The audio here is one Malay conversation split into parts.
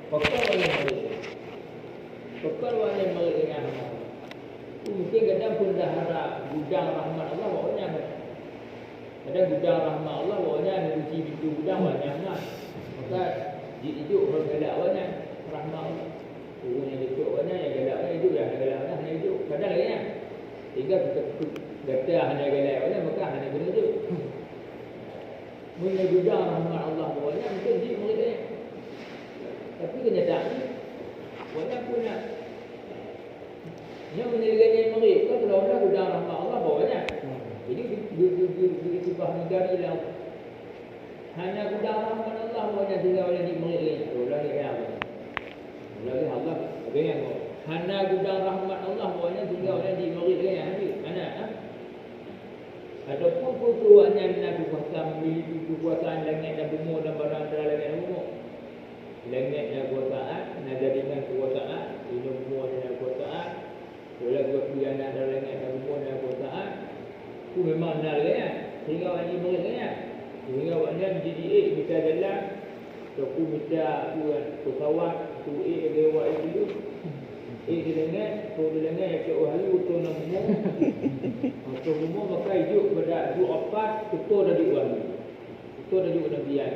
Pekal wala merik. Pekal wala merik dengan Allah. Mungkin kadang pun dah harap gudang rahmat Allah bawanya kan. Kadang gudang rahmat Allah bawanya ada kunci pintu gudang banyak kan. Maka hidup orang galak banyak rahmat Allah. Orang yang hidup banyak yang galak hidup dah galak hanya hidup. Kadang lagi kan. Sehingga kita kata hanya galak banyak maka hanya kena hidup. Mungkin gudang rahmat Allah bawanya mungkin hidup mereka. Tapi kenyataannya banyak pun nak yang menyelesaikan mereka kalau nak gudang rahmat Allah bawanya. Jadi disebut negara lah. Hanya gudang rahmat Allah bawanya tinggal oleh di mereka. Orang ni apa? Lagi Allah yang hanya gudang rahmat Allah bawanya tinggal oleh di mereka yang hadir. Mana? Adapun kutuannya nak kekuasaan memiliki kekuasaan langit dan bumi dan barang antara langit dan bumi. Langit dan kekuasaan, nak jadikan kekuasaan, ini bumi dan kekuasaan. Kalau buat pilihan antara langit dan bumi dan kekuasaan, itu memang benar kan? Sehingga orang ini mereka sehingga orang ini menjadi bisa jalan. Aku minta pesawat, tu lewat itu. Di langit, tu di langit yang ke hari tu nak bumi. Tu bumi maka hidup pada dua opat, tu dari wali. Tu dari nabian.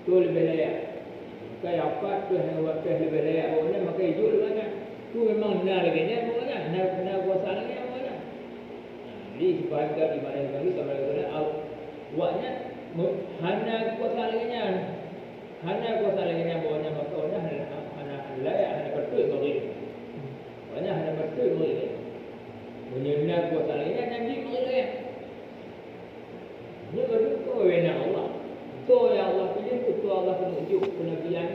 Tu lebih layak. Kaya opat tu yang wakil lebih layak orangnya maka hidup lebih kan. Tu memang benar lagi ni orangnya. Benar kuasa lagi orangnya. Jadi sebahagian di mana yang bagi sama dengan awaknya hanya kuasa lagi nya. Hanya kuasa lagi nya orangnya maka orangnya hanya layak hanya betul bagi. Orangnya hanya betul bagi. Menyenar kuasa lagi nya nanti bagi. Ini baru kau wena Allah. Tu yang Allah pilih tu Allah penunjuk kenabian.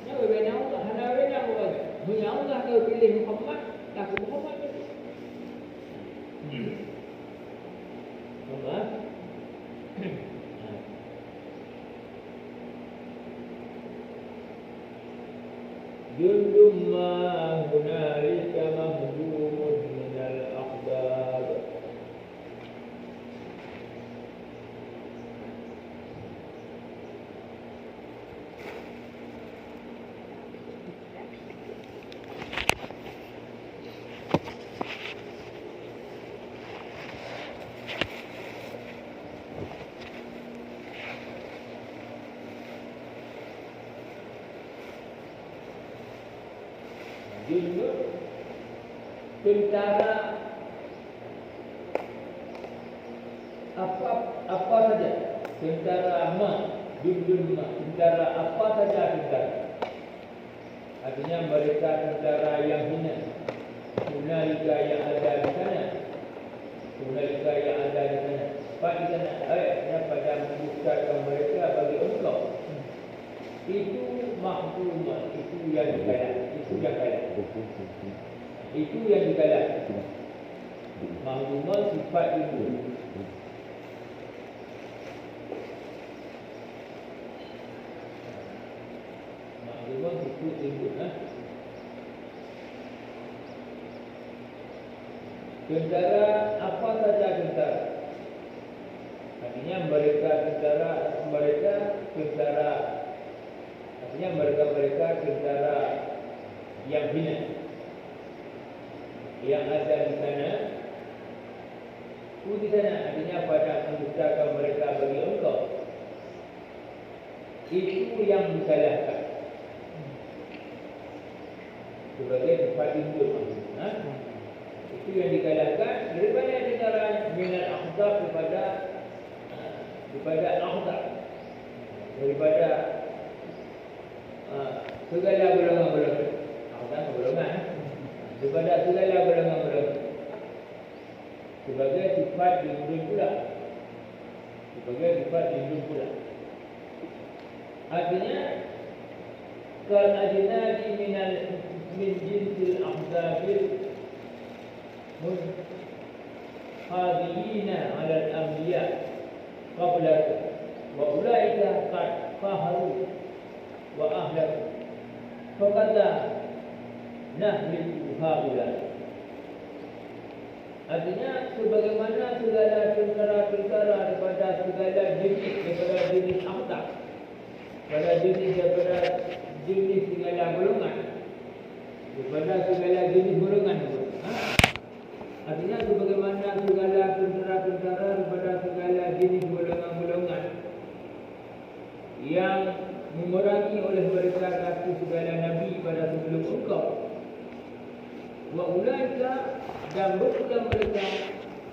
Ini wena Allah hanya wena Allah. Hanya Allah kau pilih Muhammad, tak Muhammad. Allah. Jundum ma hunalika mahdumun minal aqdab. Jundum tentara apa saja tentara jundum tentara apa saja tentara artinya mereka tentara yang hina hunalika yang ada di sana hunalika yang ada di sana pada sana ayatnya pada membukakan mereka bagi engkau itu mahkumah itu yang dikalah itu yang kalah itu yang dikalah mahkumah sifat itu mahkumah sifat itu tentara apa saja tentara artinya mereka tentara artinya mereka tentara yang hina yang ada di sana di sana artinya pada membukakan mereka bagi engkau itu yang disalahkan sebagai sifat induk itu yang dikalahkan daripada tentara minal akhdar daripada akhdar daripada segala golongan-golongan akhdar golongan daripada segala golongan-golongan sebagai sifat induk pula artinya kal ajnadi min jinsil ahzabil munhadiyina ala al-anbiya qablaku wa ulaika qad faharu wa ahlaku faqadla nahliku haulai. Artinya sebagaimana segala tentara-tentara daripada segala jenis akhdar pada jenis daripada jenis segala golongan, daripada segala jenis golongan itu. Artinya sebagaimana segala tentera-tentera daripada segala jenis golongan-golongan yang memerangi oleh mereka kata segala nabi pada sebelum engkau. Wa ulaika, dan betul mereka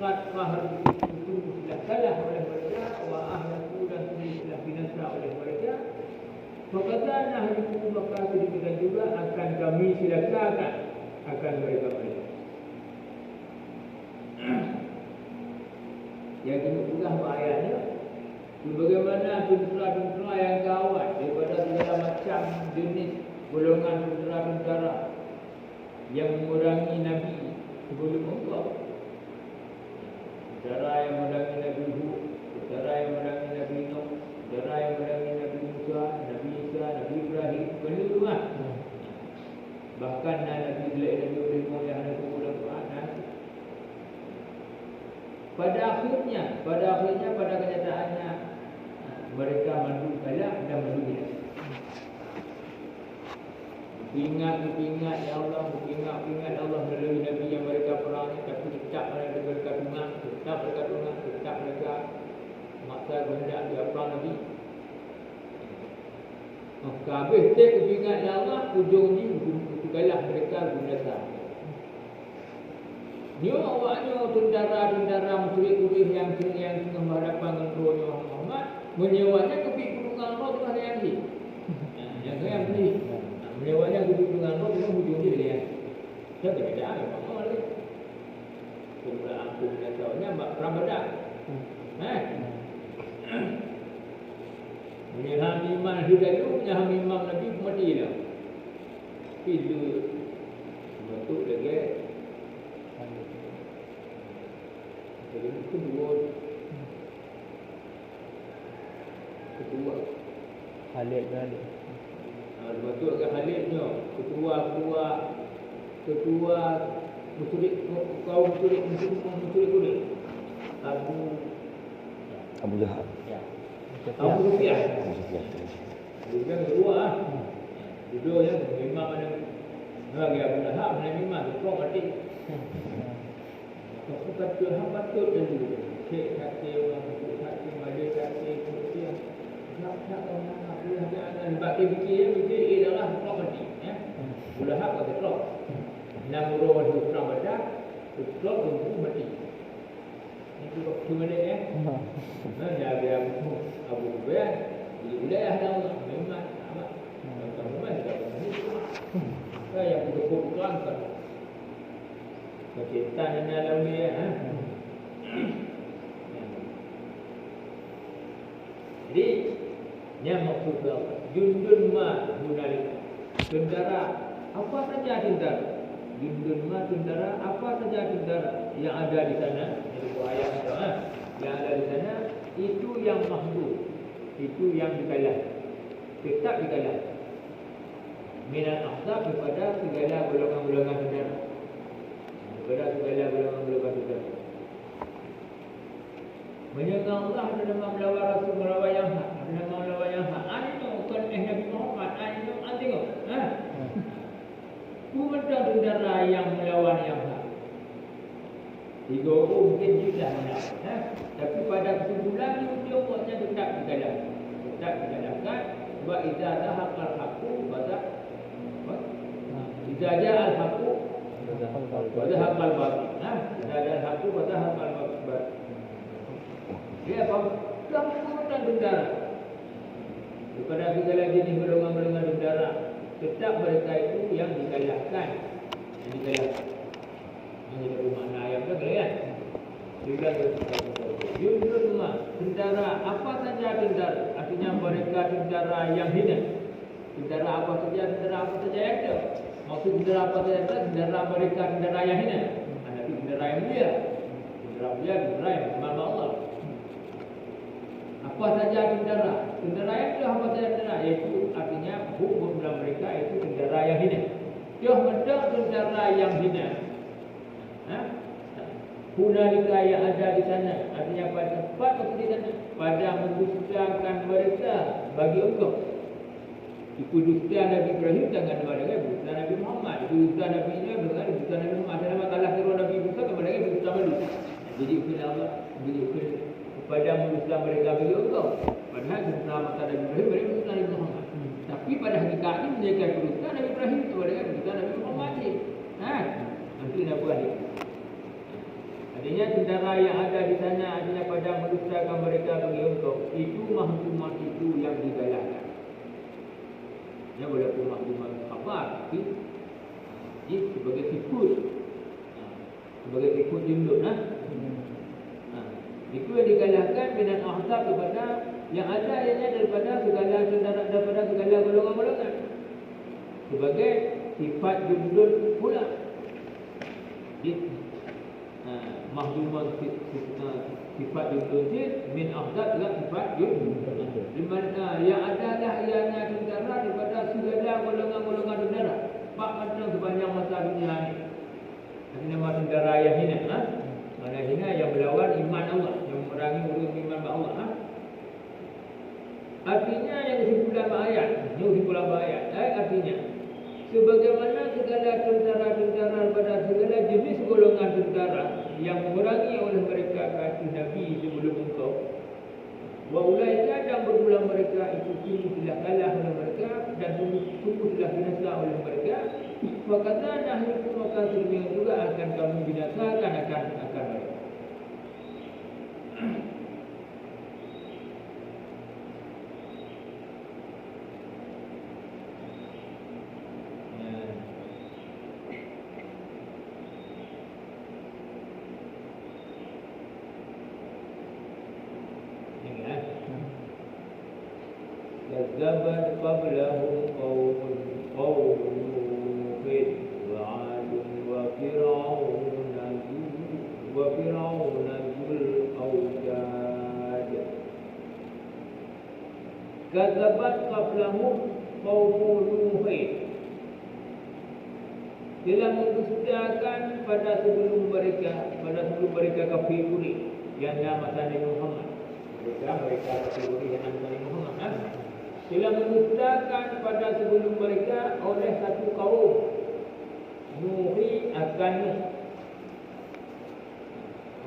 qad qaharu, sudah kalah oleh mereka, wa ahlaku, dan sudah binasa oleh mereka. Maka nahnu, maka demikian juga akan kami silakan akan mereka. Yang kedua ayatnya, bagaimana tentera-tentera yang gawat daripada segala macam jenis golongan tentera-tentera yang memerangi Nabi sebelum engkau. Tentera yang memerangi Nabi Hud, tentera yang memerangi Nabi Nuh, tentera yang memerangi Nabi Musa, Nabi Isa, Nabi Ibrahim, semua. Bahkan Nabi Ibrahim yang ada dalam Quran. Pada akhirnya pada kenyataannya mereka mandu kalah dan mandu gila. Ingat ya Allah, ingat Allah melalui Nabi yang mereka perangi, tapi tetap mereka tunang, tetap mereka maksa kehendak dia perang Nabi. Maka habis ingat ya Allah, ujungnya kalah mereka binasa. Dia awaknya tentara-tentara musyrik yang tengah berhadapan dengan rohnya Muhammad, menyewanya kepik perungan roh dengan yang ini. Yang saya beli, menyewanya kepik perungan roh dengan hujung dia. Saya tidak ada apa-apa lagi. Kemudian aku dan kawannya perang Badar. Menyerang iman Hidayah, menyerang imam Nabi mati dah. Itu bentuk lagi. Jadi kedua Khalid. Betul ke Khalidnya, ketua musyrik, kaum musyrik kulit, Abu Lahab. Abu Sufyan. Bukan kedua Dua yang memang ada bagi Abu Lahab memang itu mati. Aku kata patut dan cek kata orang kata majlis kata kemudian tak orang nak jangan bagi fikir adalah property ya. Abu Lahab kata klok. Nama orang itu perang Badar, klok untuk mati. Itu cuma ni ya. Jadi Abu Sufyan di wilayah Allah memang amat. Memang tidak benar. Yang berkebutuhan kan. Kecintaan ini adalah dia. Jadi, yang maksudnya jundun ma hunalika. Tentara apa saja tentara. Jundun ma tentara apa saja tentara yang ada di sana. Ini ayat itu. Yang ada di sana itu yang mahbub. Itu yang dikalah. Tetap dikalah. Minat ahzab kepada segala golongan-golongan tentara. Kepada segala golongan-golongan tentara. Menyerang Allah ada nama melawan Rasul melawan yang hak. Ada nama melawan yang hak. Ini bukan Nabi Muhammad. Ini tengok. Bukan tentara yang melawan yang hak. Tiga orang mungkin juga melawan. Tapi pada kesimpulan dia buatnya tetap dikalahkan. Tetap dikalahkan. Sebab idza zahaqal haqqu idza ja'al haqqu wa zahaqal batil. Idza ja'al haqqu wa zahaqal batil. Dia pasukan tentara kepada segala jenis golongan-golongan tentara, tetap mereka itu yang dikalahkan. Yang dikalahkan. Ini bermakna ayat kan kan? Juga Yudhul tentara apa saja tentara, artinya mereka tentara yang hina. Tentara apa saja yang ada. Maksud tentara apa saja tentara mereka tentara yang hina. Tapi tentara yang mulia. Tentara yang bermakna Allah. Apa saja tentara itu apa saja tentara, iaitu artinya hukum dalam mereka itu tentara yang hina. Dia hendak tentara yang hina. Hunalika yang ada di sana, artinya pada tempat di sana, pada menggunakan mereka bagi engkau. Itu dusta Nabi Ibrahim dengan dengan dusta Nabi Muhammad. Itu dusta Nabi Isa dengan dusta Nabi Muhammad. Ada nama kalah kira Nabi Musa kepada dengan dusta malu. Jadi ukil Allah, jadi ukil kepada dusta mereka bagi Allah. Padahal dusta mata Nabi Ibrahim mereka dusta Nabi Muhammad. Tapi pada hakikatnya mereka dusta Nabi Ibrahim kepada dengan dusta Nabi Muhammad. Nanti nak buat ini. Artinya tentara yang ada di sana artinya pada mendustakan mereka bagi Allah. Itu mahkamah itu yang digalakkan. Ya walaupun maklumat khabar tapi sebagai tikus junduk itu yang dikalahkan dengan ahzab kepada yang ada ianya daripada segala tentara, daripada segala golongan-golongan sebagai sifat junduk pula mahjumah sifat junduk min ahzab juga sifat junduk di mana yang adalah ianya tentara daripada segala golongan-golongan tentara. Pak macam sepanjang masa dunia ini. Ada nama tentara yang hina, mana hina yang melawan iman Allah, yang memerangi murid iman Allah. Artinya yang kesimpulan ayat, artinya sebagaimana segala tentara-tentara pada segala jenis golongan tentara yang memerangi oleh mereka kata Nabi sebelum engkau. Wa ulaika dan berulang mereka itu sungguh telah kalah oleh mereka dan sungguh telah binasa oleh mereka. Fakata nahnu maka demikian juga akan kami binasakan akan mereka. كذبت قبلهم قوم نوح وعاد وفرعون ذو الأوتاد كذبت قبلهم قوم نوح telah mendustakan pada sebelum mereka kafir yang nama Nabi Muhammad. Mereka kafir yang nama Nabi Muhammad. Telah mendustakan pada sebelum mereka oleh satu kaum Nuhi akan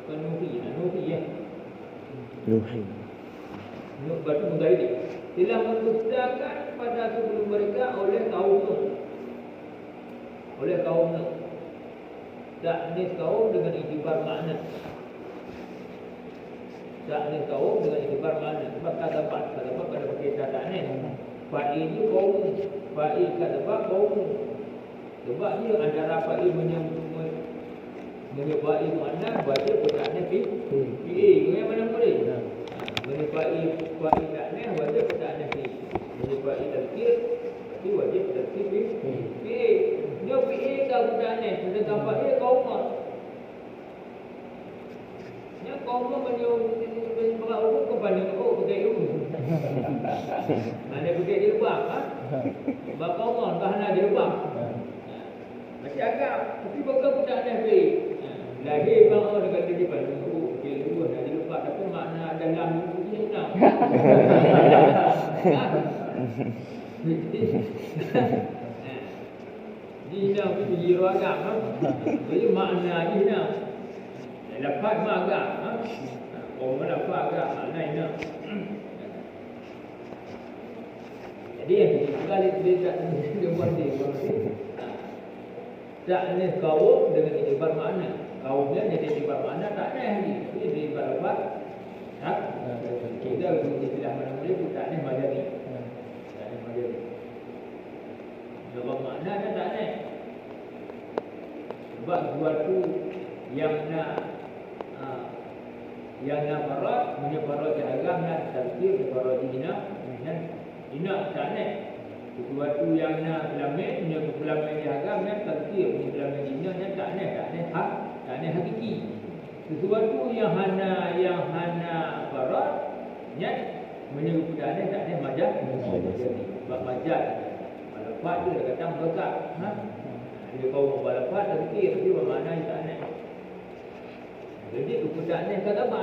Nuhi ya. Nuh batu menggaidi. Telah mendustakan pada sebelum mereka oleh kaum Nuh. Taknis kaum dengan iktibar makna. Taknis kaum dengan iktibar makna. Sebab kata pada berkaitan taknis. Fa'il ni kaum, fa'il kata kaum. Sebab dia antara fa'il menyebabkan makna baca perkataan fi. Kau yang mana boleh? Menyebabkan fa'il taknis baca perkataan fi. Menyebabkan tazkir, berarti wajib tazkir fi. Dia PA kau perkataan ni, dia gambar kaum mah. Nya kaum mah menyebabkan hukum kepada pakai hukum. Mana pakai di lubang Sebab kaum mah tahan di lubang. Macam agak, tapi bukan perkataan fi. Lahir bang dekat di depan okey dua dah lupa tapi makna dalam ni hilang. Hilang itu jiwa agak jadi makna hilang. Lafaz mak agak orang lafaz agak makna hilang. Jadi yang sekali dia tak dia buat dia. Taknis kaum dengan iktibar makna. Kaumnya jadi iktibar makna tak ada lagi. Jadi iktibar apa? Kita istilah mana-mana itu taknis majari. Taknis majari. Sebab makna kan tak ada. Sebab sesuatu yang barat, menyebarat ke agam nak tafsir barat hina tak ada. Sesuatu yang nak kelamin, punya kelamin di agam nak tafsir, punya kelamin hina tak ada hakiki. Sesuatu yang hana barat nyat menyebut tak ada majaz. Sebab majaz balafat tu dia kata berkat. Dia kau balafat tafsir tapi bermakna tak ada. Jadi keputusan ni kata apa?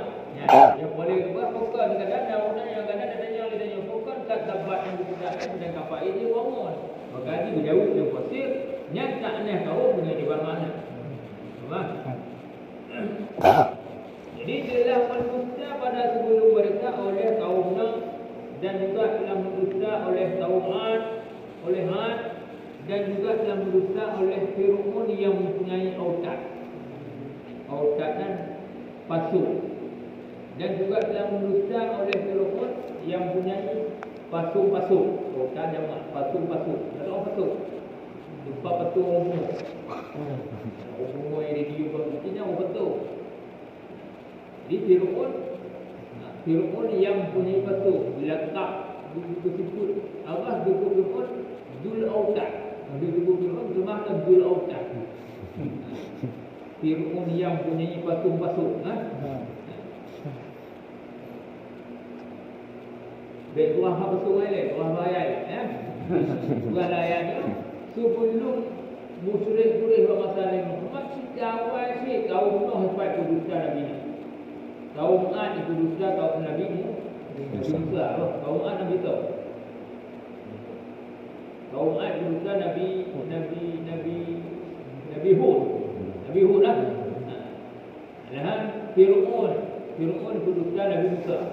Yang boleh buat bukan kadang-kadang orang yang kadang-kadang dia tanya bukan kata bat yang kita dan kapal ini wamon. Maka ini berjauh dengan pasir, nyata aneh kau dengan di mana. Jadi telah mendusta pada sebelum mereka oleh kaum Nuh dan juga telah mendusta oleh kaum Ad, oleh Had dan juga telah mendusta oleh Fir'aun yang mempunyai autad. Autad dan pasu. Dan juga telah mendusta oleh Fir'aun yang mempunyai pasu-pasu. Autad yang pasu-pasu. Ada pasu. Lupa pasu umum. Umum yang radio berikutnya betul. Di Fir'aun yang mempunyai pasu. Bila tak disebut Allah disebut Fir'aun Dul Autad. Disebut Fir'aun bermakna Dul Autad. Fir'aun yang mempunyai pasu-pasu. Baik, Tuhan apa sungai lain, Tuhan bayar Tuhan layaknya sebelum musyrik-musyrik bermasalah ini masih kawal si kaum Nuh hebat berdusta Nabi ni. Kaum Ad itu berdusta kaum Nabi Musa. Kaum Ad Nabi tahu. Kaum Ad berdusta Nabi Hud. Nabi Hud lah. Dan Fir'aun berdusta Nabi Musa.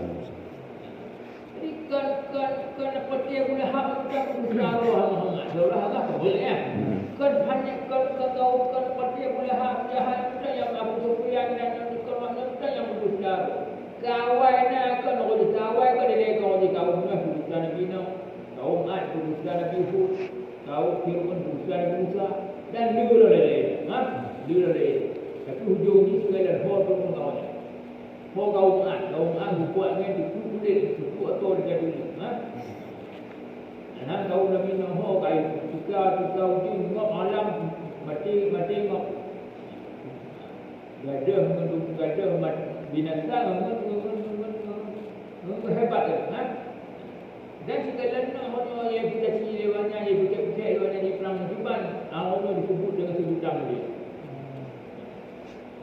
Jadi kan apa dia boleh hak kita berdoa Muhammad. Doa Allah boleh ya. Kan hanya kan kau kan apa dia boleh hak jahat kita yang Abu Sufyan dan kalau kita yang berdoa. Kawainya kan orang kawai kan dia kau di kaum Nuh berdoa Nabi Nuh, kaum Ad berdoa Nabi Hud, kaum Fir'aun berdoa Nabi Musa dan dulu lagi. Dulu lagi. Tapi hujungnya segala hal bermula. Kaum Ad buat dengan dikulit atau dia dulu. Dan kaum Nabi Nuh kai kita uji ngok alam mati ngok. Gadah binatang hebat kan. Dan segala orang yang kita ciri lewatnya, yang kita lewatnya di perang Juban, orang disebut dengan sebutan dia.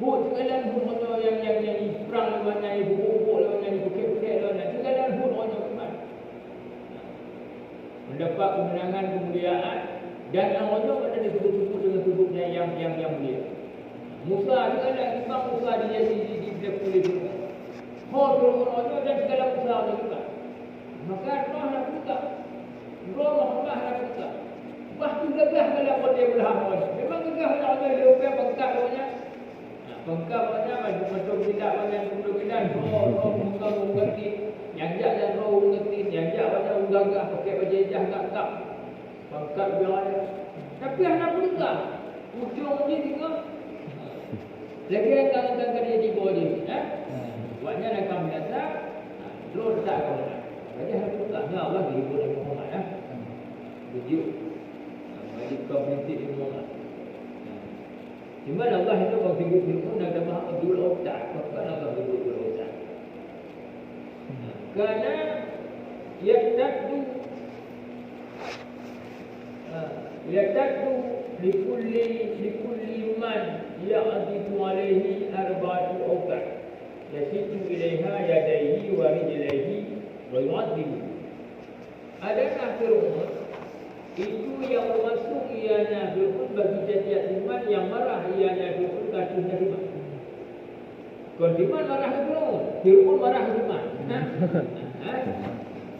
Hud segala orang yang di perang lewatnya, yang bubuk lewatnya, di bukit-bukit lewatnya, segala orang yang iman. Mendapat kemenangan, kemuliaan dan orang ada disebut-sebut dengan sebutnya yang mulia. Musa segala imam Musa dia di kulit juga. Orang dan segala Musa juga. Maka Allah nak buka. Allah nak buka. Pasti gegah kalau dia berhamon. Memang gegah kalau Allah dia bengkak dia. Bengkak banyak macam tidak banyak bulan-bulan. Muka mengerti. Yang jak mengerti. Yang jak banyak ugagah pakai baju jah-gak. Bengkak dia. Tapi anak buka. Ujung ni tengok. Lagi tangan-tangan dia di bawah dia. Buatnya nak kami datang. Terus tak kau nak. Bagi harus buka. Ya Allah dihibur Nabi Muhammad. Tujuh. Bagi kau berhenti di Muhammad. Cuma Allah itu kalau sibuk-sibuk nak ada Abdul Autad. Kenapa Allah sibuk Abdul Autad? Kerana Yatadu likulli man ya'adidu alaihi arba'atu autad. Yasitu ilaiha yadaihi wa rijlaihi wa yu'adidu. Adakah Fir'aun itu yang termasuk ianya Fir'aun bagi setiap iman yang marah ianya Fir'aun kakinya iman. Kalau iman marah Fir'aun, Fir'aun marah iman.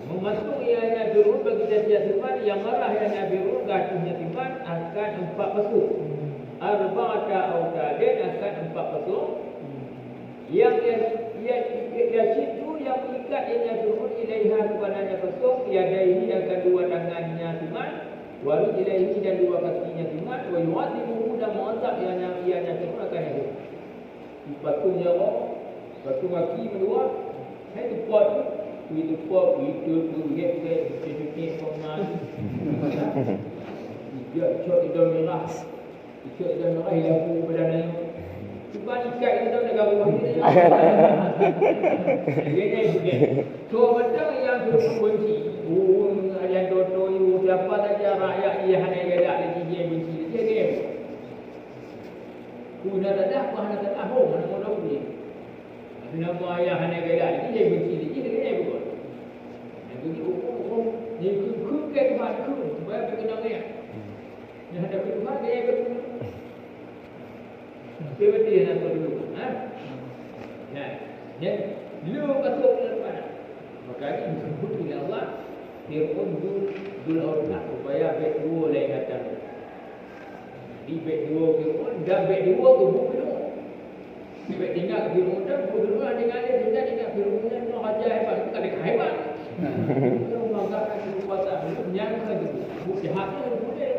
Memasuk ianya Fir'aun bagi setiap iman yang marah ianya Fir'aun kakinya iman akan 4 pasuk. Arba'ata autadin akan 4 pasuk. Yang situ yang mengikat ianya Fir'aun ilaiha kepadanya pasuk, yadaihi akan 2 tangannya iman. Wari ilaihi dan 2 kakinya timat. Wa yu'adimuhu dan mu'adzab ianya Fir'aun akan hidup. Patungnya Allah, patung kaki kedua. Saya tu pot itu get pemain. Dia cok hidung merah. Cok hidung merah hilang badan dia. Cuba ikat kita nak gaul ni. Dia. So betul yang Fir'aun benci. Yang dodo siapa saja rakyat dia hanya gelak lagi dia benci dia. Kuna dadah apa hanya tak tahu mana mau tahu dia. Nama ayah hanya gelak lagi dia benci dia buat. Yang tu ni bantu supaya berkenang ni. Yang ada Tuhan dia betul. Seperti yang aku dulu, ya, dan lu masuk ke mana? Maka ini disebut oleh Allah Fir'aun dul orna supaya bet dua lain kata. Di bet dua Fir'aun dah bet dua tu bukan. Bet tinggal Fir'aun dah bukan ada dengan dia tinggal Fir'aun dah nak ajar hebat tak ada hebat. Kalau mengangkat kekuatan menyangka tu bukan jahatnya boleh.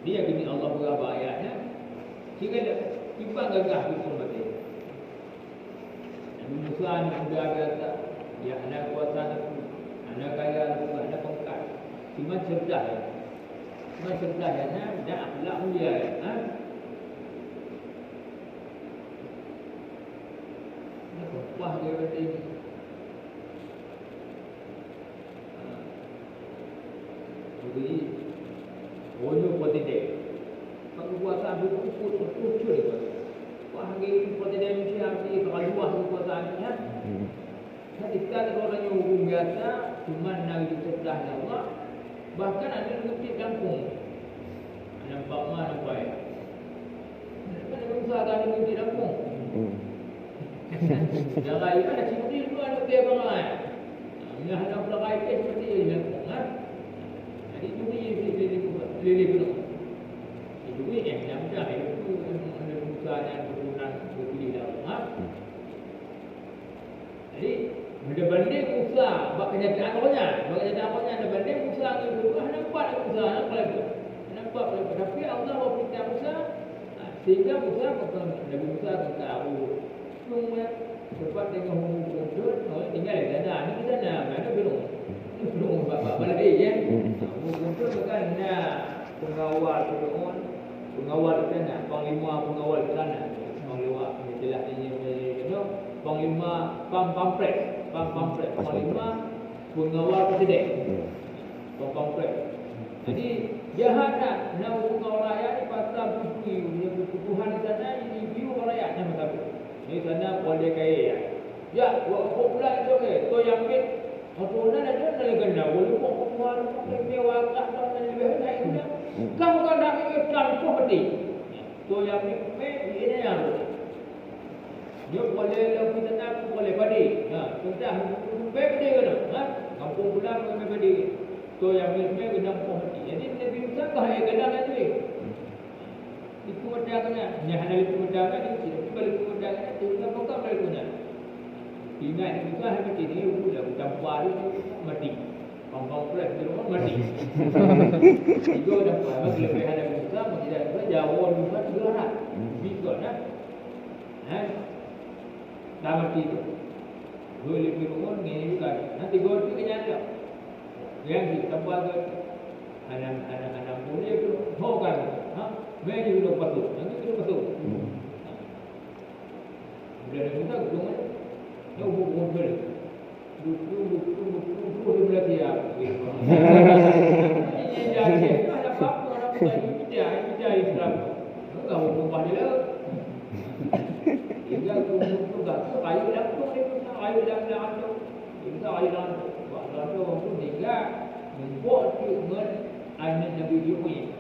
Dia gini Allah berapa ayatnya sehingga tiba gagah itu mati. Nabi Musa ni sudah biasa ya anak kuasa anak kaya anak pangkat cuma cerdas ya dan akhlak mulia wah dia kata ini jadi wujud potensi kekuasaan berkumpul itu wah ini potensi mesti terlalu kekuasaannya ketika orang yang hukum biasa cuma nak cerdas Allah bahkan ada yang kecil kampung nampak mana nampak ya kan berusaha ada yang kecil kampung yang lain kan ciri itu ada dia bang lain yang ada pelai ke seperti ini kampung jadi itu lili belum itu yang dah itu ada usaha dan keturunan berpilih dah jadi berbanding usaha bab kenyataan awalnya ada banding usaha itu nampak usaha nampak tapi Allah berfirman Musa sehingga Musa Nabi Musa kata Abu semua cepat dengan hukum tinggal di sana ni di sana mana belum balik ya hukum tu bukan pengawal Fir'aun pengawal di sana panglima pengawal di sana panglima jelas ini panglima pampres panglima pengawal presiden pampres jadi jahat nak pengawal rakyat ni pasal kebutuhan di sana ini view rakyat nama tahu di sana boleh kaya ya buat pula itu tu yang bit orang ada dalam ganda boleh buat kebutuhan lebih wakaf dan lebih baik kamu kan nak ikut property tu yang bit ini yang dia boleh lebih tenang boleh padi sudah baik dia kena kampung pula boleh padi tu yang bit kena property jadi lebih usah bahaya kena tu itu pedangnya nyahana itu pedangnya itu balik pedangnya itu apa balik punya ingat itu kan habis ini sudah campur mati kampung pula di rumah mati itu dah apa lebih ada bisa tidak ada jauh juga segala bisa dah mati tu boleh di rumah ni juga nanti gol tu kenyata yang di tempat anak boleh tu hokan Mesti dulu pasuk, nanti dulu pasuk. Bila ada kita gulungan, dia hubung beli. Dulu belah dia. Ini jadi ada apa orang dia Islam. Enggak hubung dia. Dia hubung juga kayu langsung itu, kayu langsung. Kita kayu langsung. Langsung tu dia membuat dengan anak Nabi Ibrahim.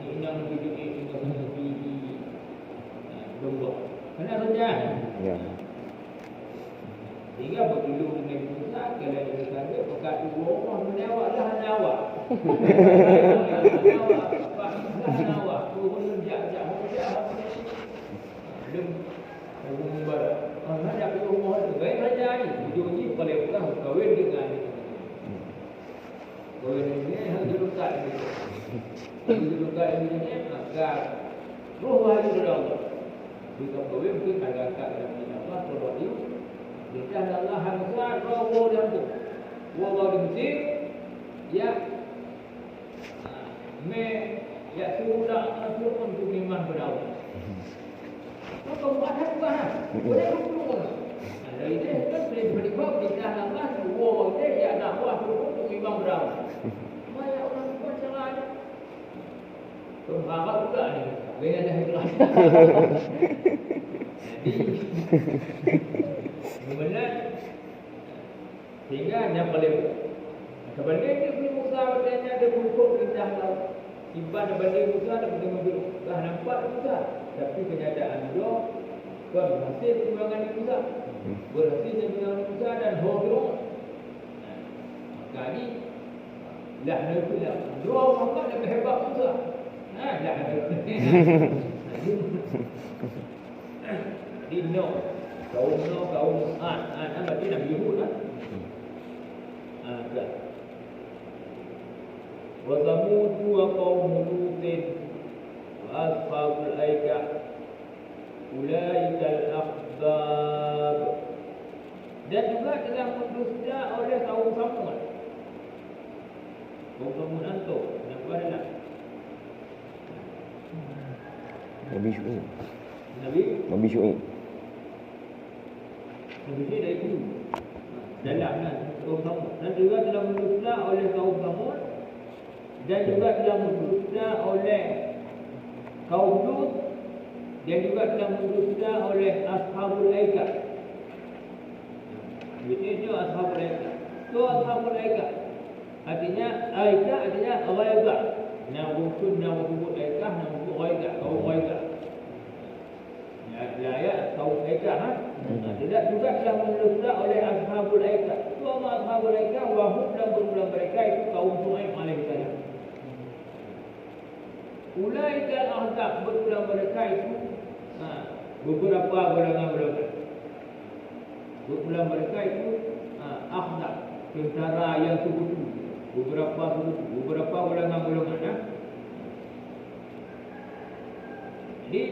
Inang Nabi Ibrahim Dongok. Kenapa saja? Ya. Hingga berdulu dengan Musa, kalau dia kata, pekat dua orang menawaklah nawak. Nawak. Turun jap-jap. Belum membarak. Ada ke rumah itu. Baik saja ni. Ujung ni paling utama kahwin dengan itu. Kahwin ini harus dilukat itu. Dilukat ini agar roh wahyu dari Allah. Jika kau mungkin agak dalam apa kalau itu kita adalah hamzah rawu dan tu wawu di Mesir ya ya sudah itu untuk iman pada Allah. Kalau buat bukan boleh hukum. Ada ide kan boleh bab kita adalah wawu dia ya dakwah untuk iman pada Allah. Banyak orang buat salah. Terbawa juga ni. Bila dah ikhlas Kemudian sehingga yang paling sebanding dia beri Musa katanya ada pukul indah laut. Tiba ada banding Musa ada betul-betul nampak Musa. Tapi kenyataan dia berhasil perjuangan Musa. Berhasil perjuangan Musa dan Fir'aun. Maka ni lah nabilah. Dua Muhammad lebih hebat Musa. Lah di no kaum apa dia Nabi Hud lah. Kan. Wa Thamud wa qaum Lut wa ashabul aikah ulaika al-akhzab. Dan juga telah mendusta oleh kaum Samud. Kaum Samud antum, kenapa adalah Nabi Syuaib. Nabi Syuaib. Nabi Syuaib dari dulu. Dalamnya kaum Samud. Dan juga telah mendusta oleh kaum Samud. Dan juga telah mendusta oleh kaum Lut. Dan juga telah mendusta oleh ashabul aikah. Itu ashabul aikah. So ashabul aikah artinya aikah artinya ghaibah. Nama sebut aikah, nama sebut ghaibah, kaum ghaibah. Ya, kaum aikah tidak juga telah mendusta oleh ashabul aikah. So ashabul aikah wahum dan berulang mereka itu kaum Syuaib alaihi salam. Ulaika al-ahzab berulang mereka itu beberapa golongan-golongan. Berulang mereka itu ahzab, tentara yang sekutu. Beberapa golongan-golongan. Jadi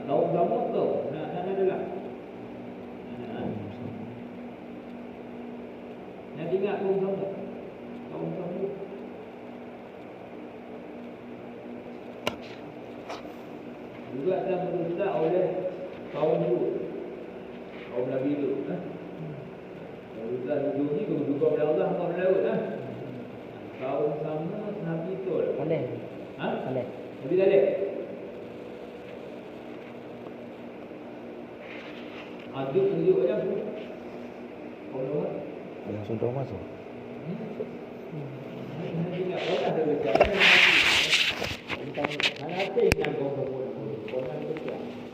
kaum Samud tu nak adalah. Nak ingat kaum Samud. Kaum Samud. Juga telah mendusta oleh kaum Lut. Kaum Nabi Lut. Mendusta Lut ni juga oleh Allah kaum Lut. Kaum Samud Nabi Lut. Boleh. Boleh. Nabi Saleh. Aduk aja. Kaum Lut. Langsung dah masuk. Nanti nak orang ada berjalan. Kalau apa yang kau buat?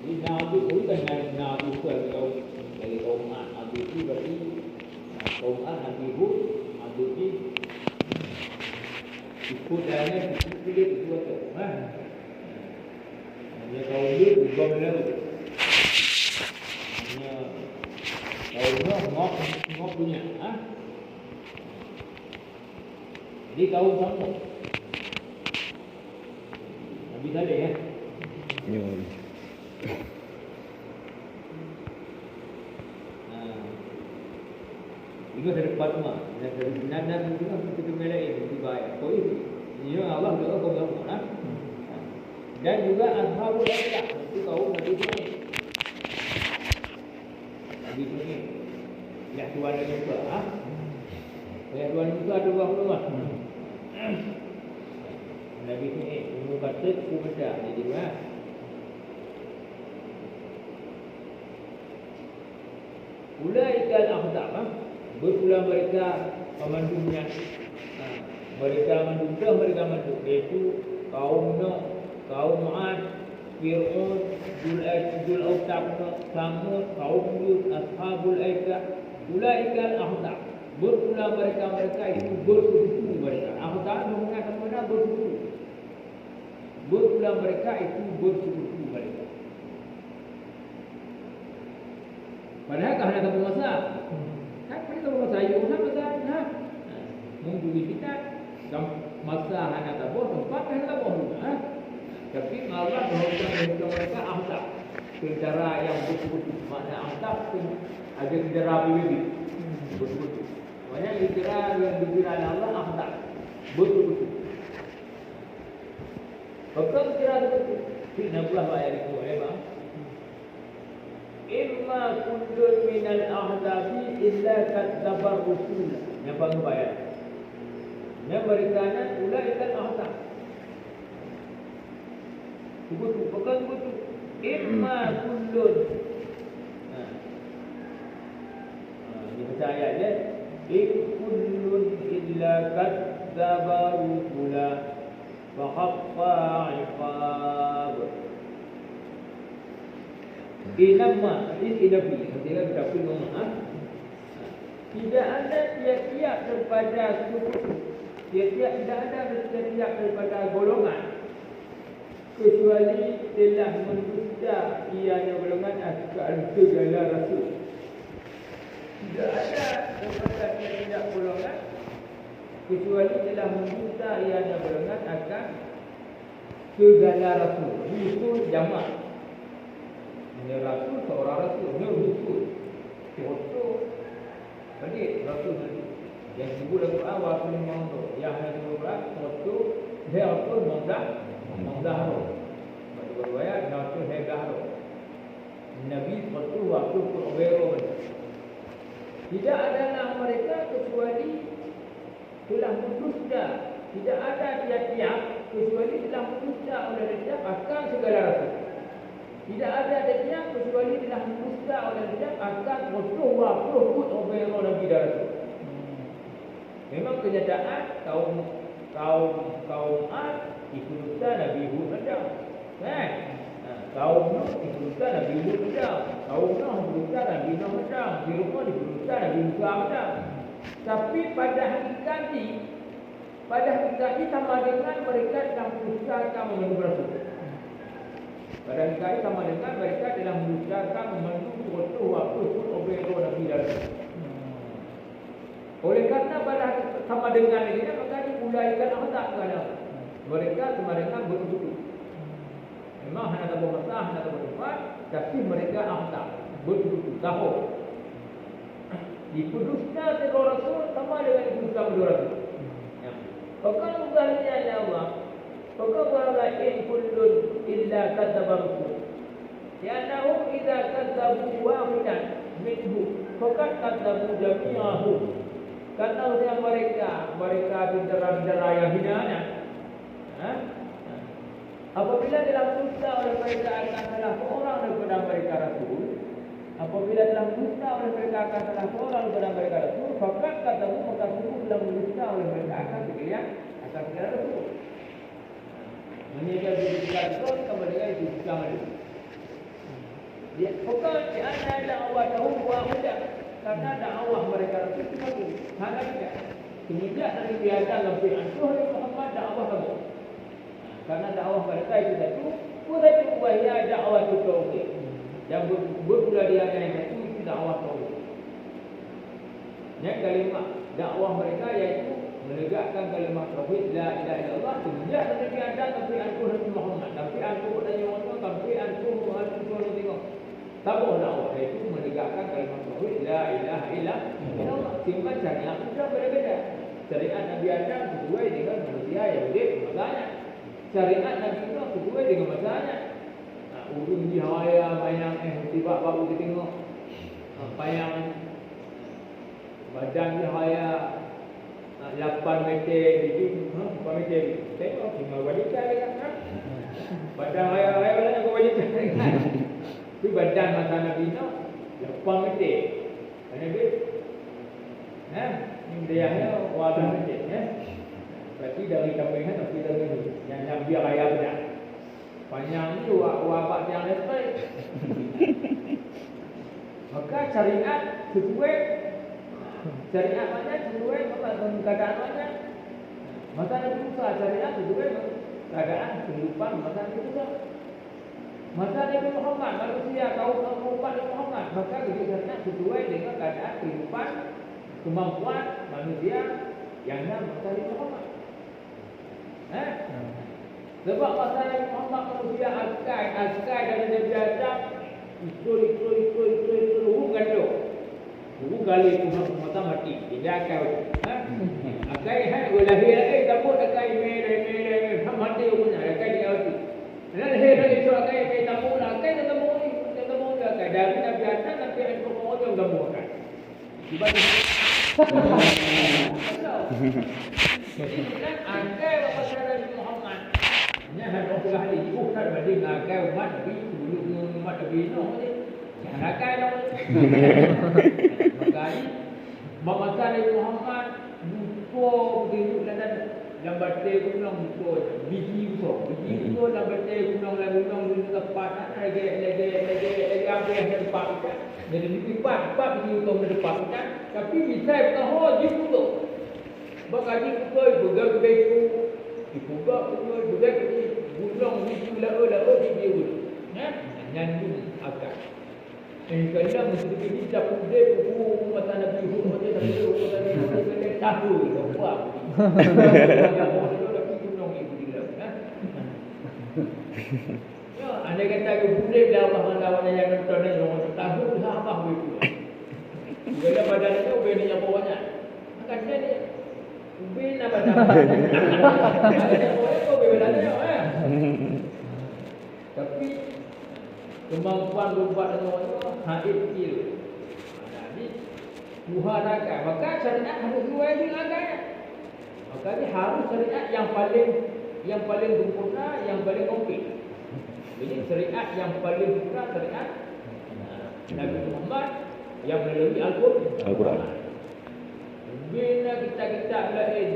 Di Nabi itu dengan Nabi itu dari kaum Nabi itu berarti kaum Nabi Hud, Nabi ini ikut dalamnya pilih itu apa? Hanya kaum Lut juga melalu. Hanya kaum Nuh punya. Jadi kaum Samud. Nabi Saleh ya. Ya. Itu dari Fatma. Dan dari Nabi juga kita melayu itu baik. Kau itu. Ini Allah doa kau berdoa. Dan juga ashabul aikah itu kaum Nabi ini. Nabi ini. Ya Tuhan Musa. Ya Tuhan Musa ada berapa rumah? Nabi ini umur kata kubeda jadi mana? Ulaika al-ahzab berulang mereka memandunya. Mereka mandu iaitu kaum Nuh, kaum Ad, Fir'aun, Dzul Autab, Samud, kaum Lut, ashabul aikah. Ulaika al-ahzab berulang mereka itu bersekutu mereka. Ahzab menggunakan mana bersekutu. Berulang mereka itu bersekutu mereka. Padahal kahana kamu masa, kan kamu masa itu masa, mungkin kita masa hana tabur tempat hana tabur, tapi Allah menghukum mereka ahzab, tentara yang bersekutu. Makna ahzab ada tentara PBB bersekutu. Maknanya tentara yang diberi Allah ahzab bersekutu. Betul tentara bersekutu. Tidak pula ayat itu, bang. Imma kullun minal ahzabi illa kadzabar rusul. Yang baru bayar. Yang berikutnya ulaika al-ahzab. Betul, bukan betul. Imma kullun. Ini baca ayat dia. Kullun illa kadzdzaba rusula fa haqqa 'iqab. Inama ilafi. Dia kata pun tidak ada tiap-tiap daripada suku. Tidak ada tiap-tiap daripada golongan kecuali telah mendusta ianya golongan akan segala rasul. Tidak ada daripada tiap-tiap golongan kecuali telah mendusta ianya golongan akan segala rasul. Itu jamak. Ini rasul seorang rasul, ini rasul. Contoh, jadi rasul tadi yang disebut dalam Quran rasul Muhammad, yang ada dalam Quran contoh dia rasul Muhammad. Pada riwayat rasul Hegahro. Nabi rasul waktu Qur'an. Tidak adalah mereka kecuali telah mendusta. Tidak ada tiap-tiap kecuali telah mendusta oleh Rasul akan segala rasul. Tidak ada tiap kecuali telah mendusta oleh Rasul akan waktu Qur'an Nabi dan Rasul. Memang kenyataan kaum Ad itu dusta Nabi Hud Adam. Kan? Kaum Nuh itu dusta Nabi Hud Adam. Kaum Nuh itu dusta Nabi Nuh Adam. Fir'aun itu dusta Nabi Musa Adam. Tapi pada hakikatnya sama dengan mereka telah mendustakan memenuhi Rasul. Pada hakikatnya sama dengan mereka telah mendustakan memenuhi waktu Qur'an Nabi dan Rasul. Oleh kerana pada sama dengan ini, maka dimulaikan akhlak kepada mereka sama dengan betul-betul. Memang hanya tak bermasa, hanya tak bertempat, tapi mereka akhlak betul-betul tahu. Dipudusta kedua Rasul sama dengan dipudusta kedua Rasul. Bukan bukannya ya Allah. Bukan walakin kullun illa kadzdzaba rusul. Li'annahum idza kadzdzabu wahidan minhu faqad kadzdzabu jami'ahu. Karena mereka bintara-bintara yang hinanya. Apabila telah mendusta oleh mereka akan salah seorang daripada mereka Rasul, apabila telah mendusta oleh mereka akan salah seorang daripada mereka Rasul, fakat katamu maka sungguh telah mendusta oleh mereka akan segala Rasul. Menyegar diri Rasul kembali itu sama dia. Dia fakat di antara Allah tahu wahidah. Karena dakwah mereka Rasul itu bagus. Hanya tidak. Kemudian dari biasa Nabi Muhammad dakwah bagus. Karena dakwah mereka itu satu. Bukan wahya dakwah itu tauhid. Yang berpula dia yang itu dakwah tauhid. Yang kalimat dakwah mereka iaitu menegakkan kalimat tauhid la ilaha illallah. Kemudian dari biasa Nabi Muhammad. Tapi aku dan yang orang tapi aku tengok. Tahu dakwah itu menegakkan kalimat tauhid la ilaha illallah. Cuma syariat sudah berbeza. Syariat Nabi Adam sesuai dengan manusia yang hidup masanya. Syariat Nabi Nuh sesuai dengan masanya. Urung dihaya bayang tiba baru kita tengok. Bayang badan dihaya 8 meter itu, 8 meter. Tengok cuma wanita kan. Badan haya lah kau wanita. Itu badan masa Nabi Nuh 8 meter. Mana dia? Ini dia wadah meter. Berarti dari kambingan tapi dari ini. Yang Nabi raya benar. Panjang itu wabak yang lepas. Maka syariat sesuai. Syariat mana sesuai keadaan mana. Masa Nabi Musa syariat sesuai keadaan kehidupan masa Nabi Musa. Masa Nabi Muhammad manusia kaum umat Nabi Muhammad maka kehidupannya sesuai dengan keadaan kehidupan kemampuan manusia yang ada masa Nabi Muhammad. Sebab masa Nabi Muhammad manusia askai dari Nabi Adam ikut huruf gandung. Huruf gali Tuhan mata mati dia akai. Akai lahir tabut akai mere mati punya akai dia tu. Dan lahir itu akai tamu akai ketemu akai dari Nabi Adam sampai aku orang tamu akai. Jadi kan akai pasal Nabi Muhammad Nya hendak pula hari ibu kan bagi ngakai umat Nabi dulu umat Nabi no je. Jangan ngakai dong. Makanya maka Nabi Muhammad buko begitu dan baca gunung buko biji buko dan baca gunung lalu tempat lagi apa yang tempat kan. Jadi dipipat biji gunung tempat kan. Tapi bisa tahu je buko. Bagaji buko begitu dibuka juga gunung biji lalu biji ya nyandung akak. Kadang mesti kita tak boleh buku mata Nabi Muhammad tapi kita tahu apa. Yang orang itu tapi gunung itu dia. Ya, anda kata ke boleh dah Allah yang nonton ni orang tahu apa begitu. Bila badannya ubenya bawahnya. Akan jadi ubenya badan. Ada orang tu badannya tapi kemampuan berbuat dengan orang hadir kecil. Jadi Tuhan akan maka syariat harus sesuai dengan agama. Maka dia harus syariat yang paling sempurna, yang paling komplit. Jadi syariat yang paling sempurna syariat Nabi Muhammad yang melalui Al-Quran. Bila kita lain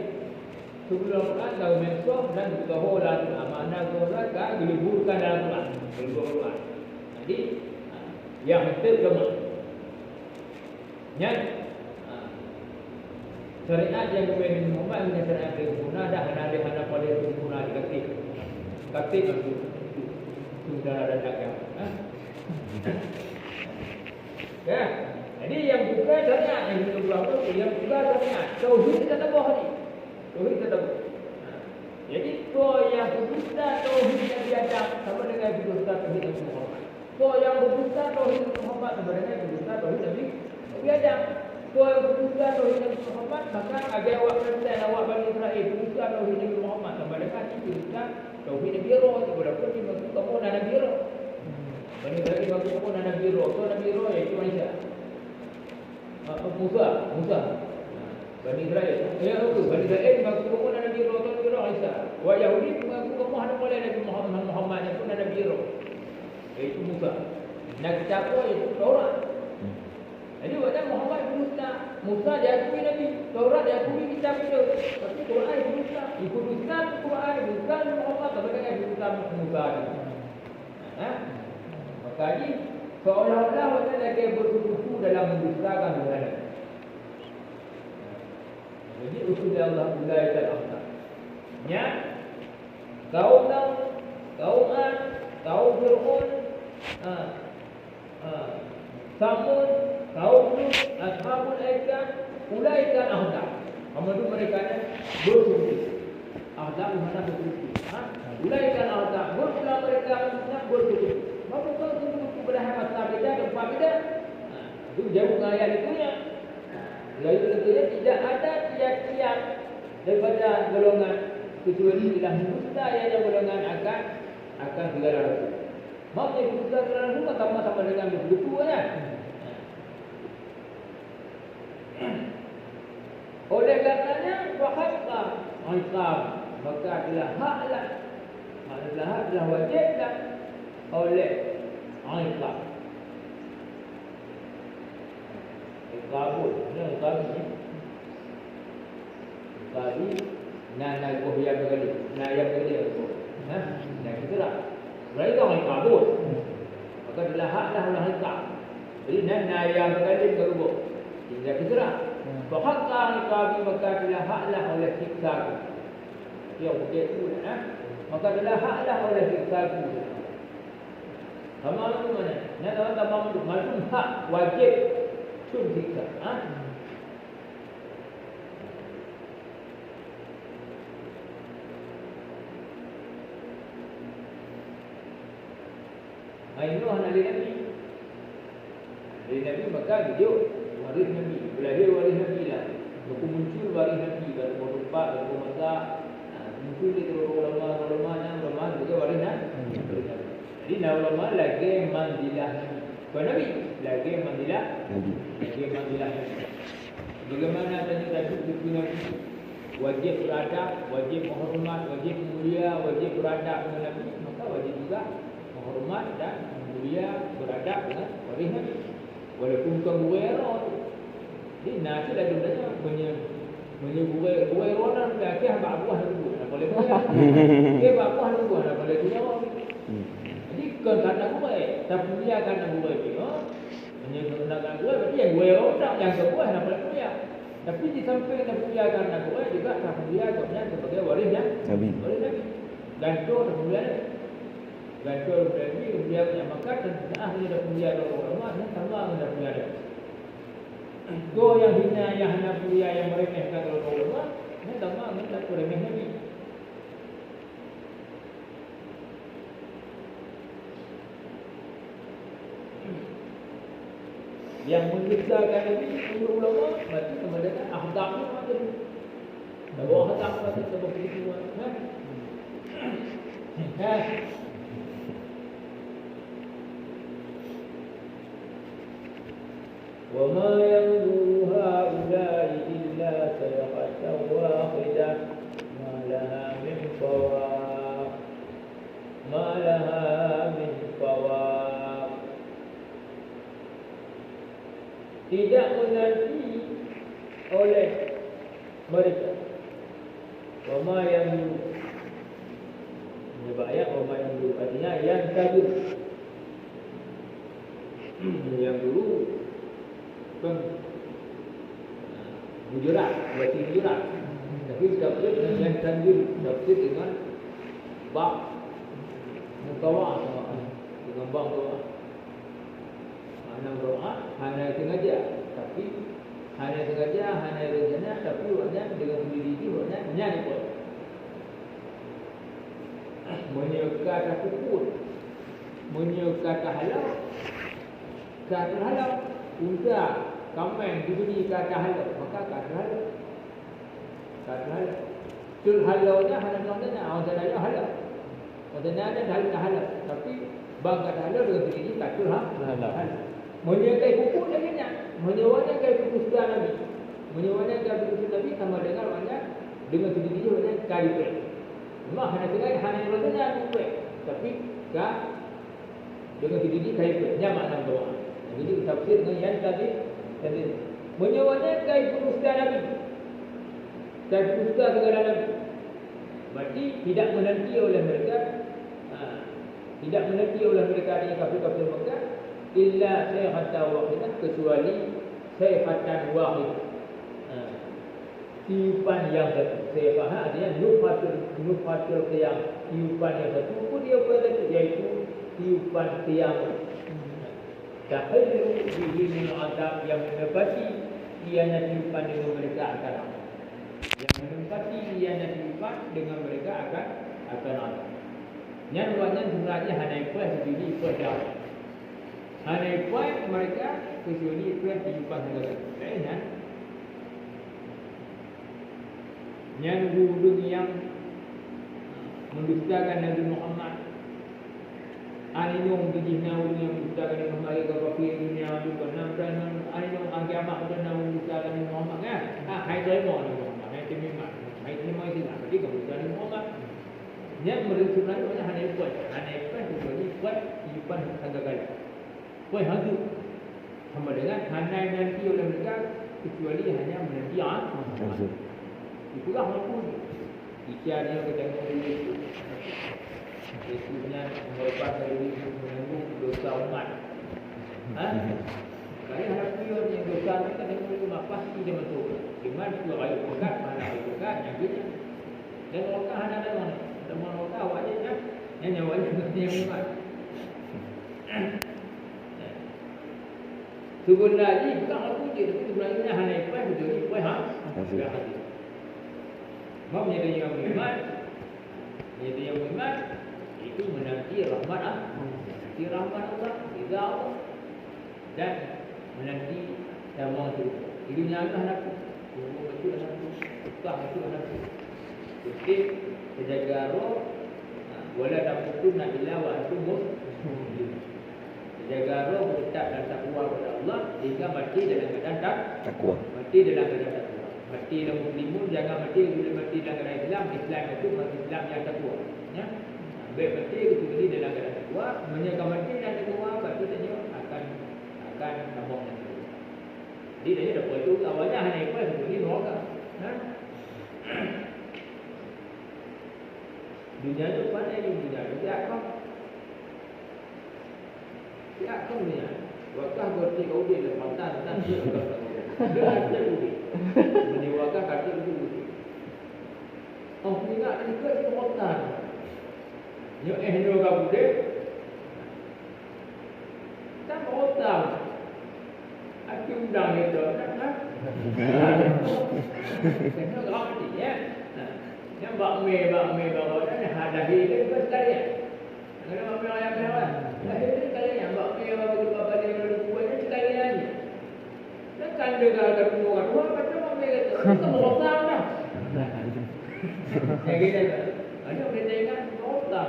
sebelum Quran tahu mensuh dan juga holat amanah Quran kan diliburkan dalam Quran. Jadi yang terutama syariat yang berbeza Muhammad dengan syariat yang sempurna dah hana paling sempurna dikasih itu sudah ada dagang. Ya, jadi yang bukan syariat yang kita berlaku yang bukan syariat tauhid kita tahu hari tauhid kita tahu. Jadi kau yang berdusta tauhid yang diajak sama dengan berdusta tauhid yang Muhammad. Kau yang berdusta tauhid Muhammad sebenarnya berdusta tauhid Nabi Adam. Kau yang berdusta tauhid Nabi Muhammad maka agak awak percaya awak Bani Israel berdusta tauhid Nabi Muhammad sama dengan berdusta tauhid Nabi Roh berapa ni maksud kamu Nabi Roh. Bani Israel maksud kamu Nabi Roh. So Nabi Roh iaitu manusia. Musa. Bani Israel. Ya itu Bani Israel maksud kamu Nabi Roh atau Nabi Roh Isa. Wa Yahudi maksud kamu hanya boleh Nabi Muhammad yang pun Nabi Roh. Iaitu Musa. Nak siapa itu Taurat. Jadi waktu Muhammad berdusta, Musa diakui Nabi, Taurat diakui kitab itu. Tapi Quran berdusta, ikut dusta Quran, bukan Muhammad, tapi kan berdusta Musa. Maka ini seolah-olah waktu lagi bersekutu dalam mendustakan Tuhan. Jadi usul Allah mulai terangkat. Ya, kaum Ad, kaum Fir'aun, Samud, kaum Lut, Ashabul Aikah, ulaikan Ahzab. Maksud mereka ni bersekutu. Ahzab mana bersekutu? Ulaikan Ahzab. Berpula mereka bersekutu. Maksud bersekutu berdahan masa beda, tempat beda. Itu jauh dengan ayat itu ya. Lalu tentunya tidak ada tiap-tiap daripada golongan kecuali ialah dusta yang golongan akan segala rasul. Maksudnya dusta segala rasul sama-sama dengan bersekutu kan? Oleh karenanya wahakka iqam maka adalah haklah adalah wajiblah oleh iqam kabul ni kali nak gohya begini nak yang begini nak kita berarti orang kabul maka adalah haklah oleh iqam jadi nak yang begini berubah tidak kita Bahkan kami maka adalah haklah oleh siksaku. Yang begitu maka adalah haklah oleh siksaku. Sama itu mana? Nak tahu tak maksud hak wajib sun siksa. Ini orang Nabi. Nabi maka dia waris Nabi, berakhir waris Nabi lah. Baru muncul waris Nabi, baru berubah, baru masak. Muncul itu ulama juga waris Nabi. Jadi ulama lagi manzilah Nabi. Bukan Nabi, lagi manzilah Nabi. Lagi manzilah Nabi. Bagaimana tadi tajuk buku Nabi? wajib beradab, wajib menghormat, wajib mulia, wajib beradab dengan Nabi, maka wajib juga menghormat dan mulia beradab dengan waris Nabi. Walaupun bukan buaira tu. Jadi nasi dah sebenarnya buaira dan laki hamba buah dulu. Tak boleh buaira. Dia buah dulu tak boleh buaira. Jadi kan kata buaira, tapi dia kata buaira. Menyempurnakan buaira berarti yang buaira tak yang sebuah tak boleh buaira. Tapi di samping nak muliakan Nabi juga tak muliakannya sebagai warisnya Nabi. Waris Nabi. Gantung dan muliakan. Gantung berarti muliakan maka dan ahli dan muliakan ulama dan sama dengan muliakan. Go yang hina yang hina mulia yang meremehkan ulama dan sama dengan remeh Nabi. Yang mendustakan Nabi ulama berarti kemudian akhlaknya macam tu. Bawa akhlak macam tu begitu kan? وما ينظر هؤلاء إلا صيحة واحدة ما لها من فواق ما لها من فواق. Tidak menanti oleh mereka. Wama yang dulu. Ini ayat wama yang dulu artinya yang tadi. Yang dulu kan Gujarat, berarti Gujarat. Tapi tafsir dengan yang tadi tafsir dengan bab mukawa dengan bab doa. Mana doa hanya sengaja, tapi hanya sengaja, hanya rencana, tapi waknya dengan sendiri waknya nyanyi pun. Menyukai takut, menyukai halal, kata halal, unta, kambing diberi kata halal, maka kata halal, kata halal. Tul halalnya halal namanya, orang sana halal, orang sana ada halal, tapi bang kata halal dengan sendiri kata halal. Menyukai pupuk lagi nak, menyukai pupuk sudah Nabi, menyukai pupuk Nabi sama dengan makna dengan sendiri makna kaitan. Memang hanya dengan hanya makna pupuk, tapi tak dengan sendiri kaitan. Yang makna doa. Jadi tafsir dengan yang tadi menyukai pupuk sudah Nabi, dan pupuk sudah segala Nabi. Berarti tidak menanti oleh mereka, tidak menanti oleh mereka yang kafir-kafir Mekah. Illa sayhatan wahidah, kecuali sayhatan wahidah, tiupan yang satu. Sayhah artinya nufatul qiyam, tiupan yang satu pun dia pada iaitu tiupan qiyamah. Tahillu bihi min adab, yang menepati ianya tiupan dengan mereka akan ada. Yang menepati ianya tiupan dengan mereka akan ada. Yang buatnya sebenarnya hanya ikut sendiri ikut jauh. Hanya buat mereka kecuali itu yang kehidupan negara. Lainnya, yang hudung yang mendustakan Nabi Muhammad, aninong dijihna hudung yang mendustakan Nabi Muhammad ke kafir dunia juga. Nampak aninong agama sudah mendustakan Nabi Muhammad kan? Hai terima Nabi Muhammad, hai terima, hai terima itu lah. Jadi kamu Nabi Muhammad. Yang sebenarnya hanya buat kecuali buat kehidupan negara. Wah hadu sama dengan hanya nanti oleh mereka kecuali hanya menanti itulah mampu ikhtiarnya kita itu punya melepas dari menanggung dosa umat. Kali harap dia yang dosa kita dengan itu pasti dia masuk. Dengan dua kali pekat mana pekat yang gini dan orang hanya ada mana orang wajibnya yang nyawanya mesti umat. Sebenarnya bukan aku je, tapi sebenarnya hanya ikhlas betul ni, ikhlas hati. Mau menjadi yang beriman, menjadi yang beriman itu menanti rahmat menanti rahmat Allah, ridha Allah, dan menanti damai surga. Hidupnya Allah anakku, umur betul anakku, tukar betul anakku. Jadi sejaga roh, wala tamutunna illa wa antum muslimun. Jaga roh bertetap dan takwa kepada Allah hingga mati dalam keadaan takwa. Mati dalam keadaan takwa. Mati dalam muslimun, jangan mati bila mati dalam keadaan Islam. Islam itu mati Islam yang takwa. Ya. Baik mati kecuali dalam keadaan takwa, menyangka mati dan takwa, berarti tanya akan sambung nanti. Jadi dia dapat itu awalnya hanya ikut seperti neraka. Ha? Dunia itu pandai di dunia itu tidak kau dunia. Waktu berarti kau dia lepas tan dia dia ada budi. Menyewakan kaki itu budi. Oh tidak ini ke kemotan. Yo no kau budi. Tak kemotan. Aku undang itu, nak? Kena kau ni ya. Yang bakme bawa dan ada hidup bersekalian. Kena bakme ayam kawan. Hidup sekalian bakme bapa dia lalu buatnya sekalian. Dan kan dengar kata dua kata bakme kata, kita merosam dah. Yang kita ada kita ingat merosam.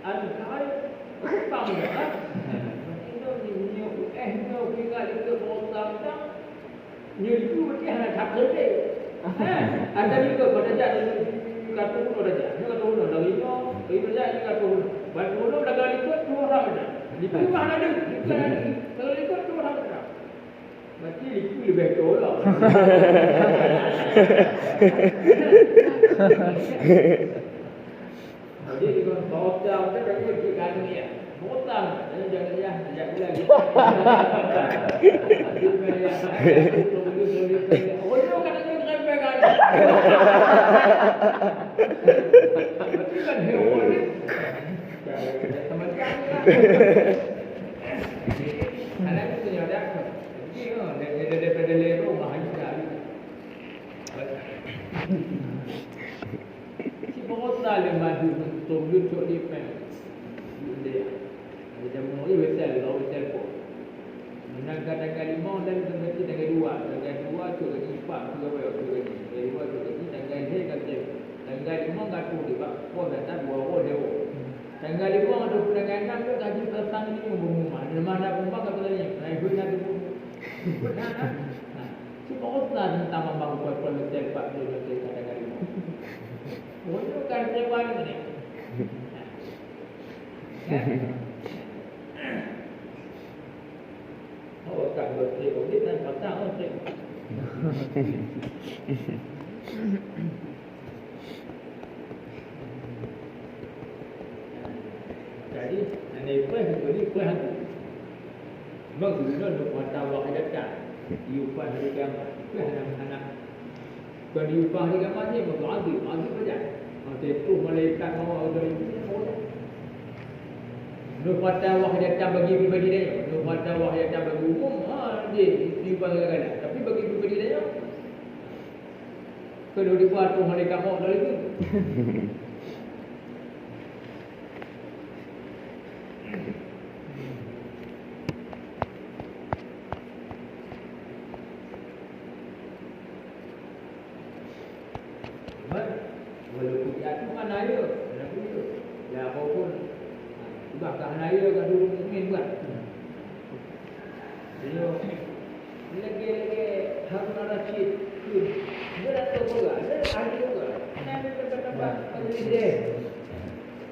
Anu kai pang dah. Nó khi ra những cái bộ tâm đó như chú cái hàng thập lớn đi anh ta những cái bộ đã chạy cả tu nó đã chạy những cái tu nó là lý do vì nó chạy những cái tu và tu nó là cái lý thuyết tu ra rồi thì cứ mà nó đừng cái lý thuyết tu ra rồi mà chỉ lý thuyết về chỗ rồi jadi kalau bawa jauh tu dah pergi ke dunia hutang jangan lagi oh dia kan ada rempe kan berarti kan hewan ni teman kami lah anak itu punya dak dia daripada lero mahal sekali si bota le madu untuk YouTube di pen dia macam ni wesel lo wesel po menangkan tanggal 5 dan tanggal 2 tu lagi 4 tu apa tu lagi dari 2 tu lagi tanggal he kata tanggal 5 kat tu dia pun datang 2 dia tanggal 5 ada tanggal 6 tu gaji petang ni umum mana pun kata dia naik guna tu si bota tentang membang kuat-kuat wesel 4 dia wesel tanggal 5 oh tu kan sewan ni oh tak bersih audit dan patah bersih jadi ini pun hantu maksudnya untuk patah wakil dah diupah hari kiamat anak-anak kalau diupah hari kiamat ni adil saja itu malaikat mau dari Nur pada wahai datang bagi pribadi dia. Nur pada wahai datang bagi umum, dia diubah kadang-kadang. Tapi bagi pribadi dia, kalau dibuat tu mereka mau dari itu. Walaupun dia tu mana dia, ya apapun. Bahkan raya kat dulu mungkin buat. Lagi Harun Rashid dia datang juga, dia ahli juga. Dia tempat dia.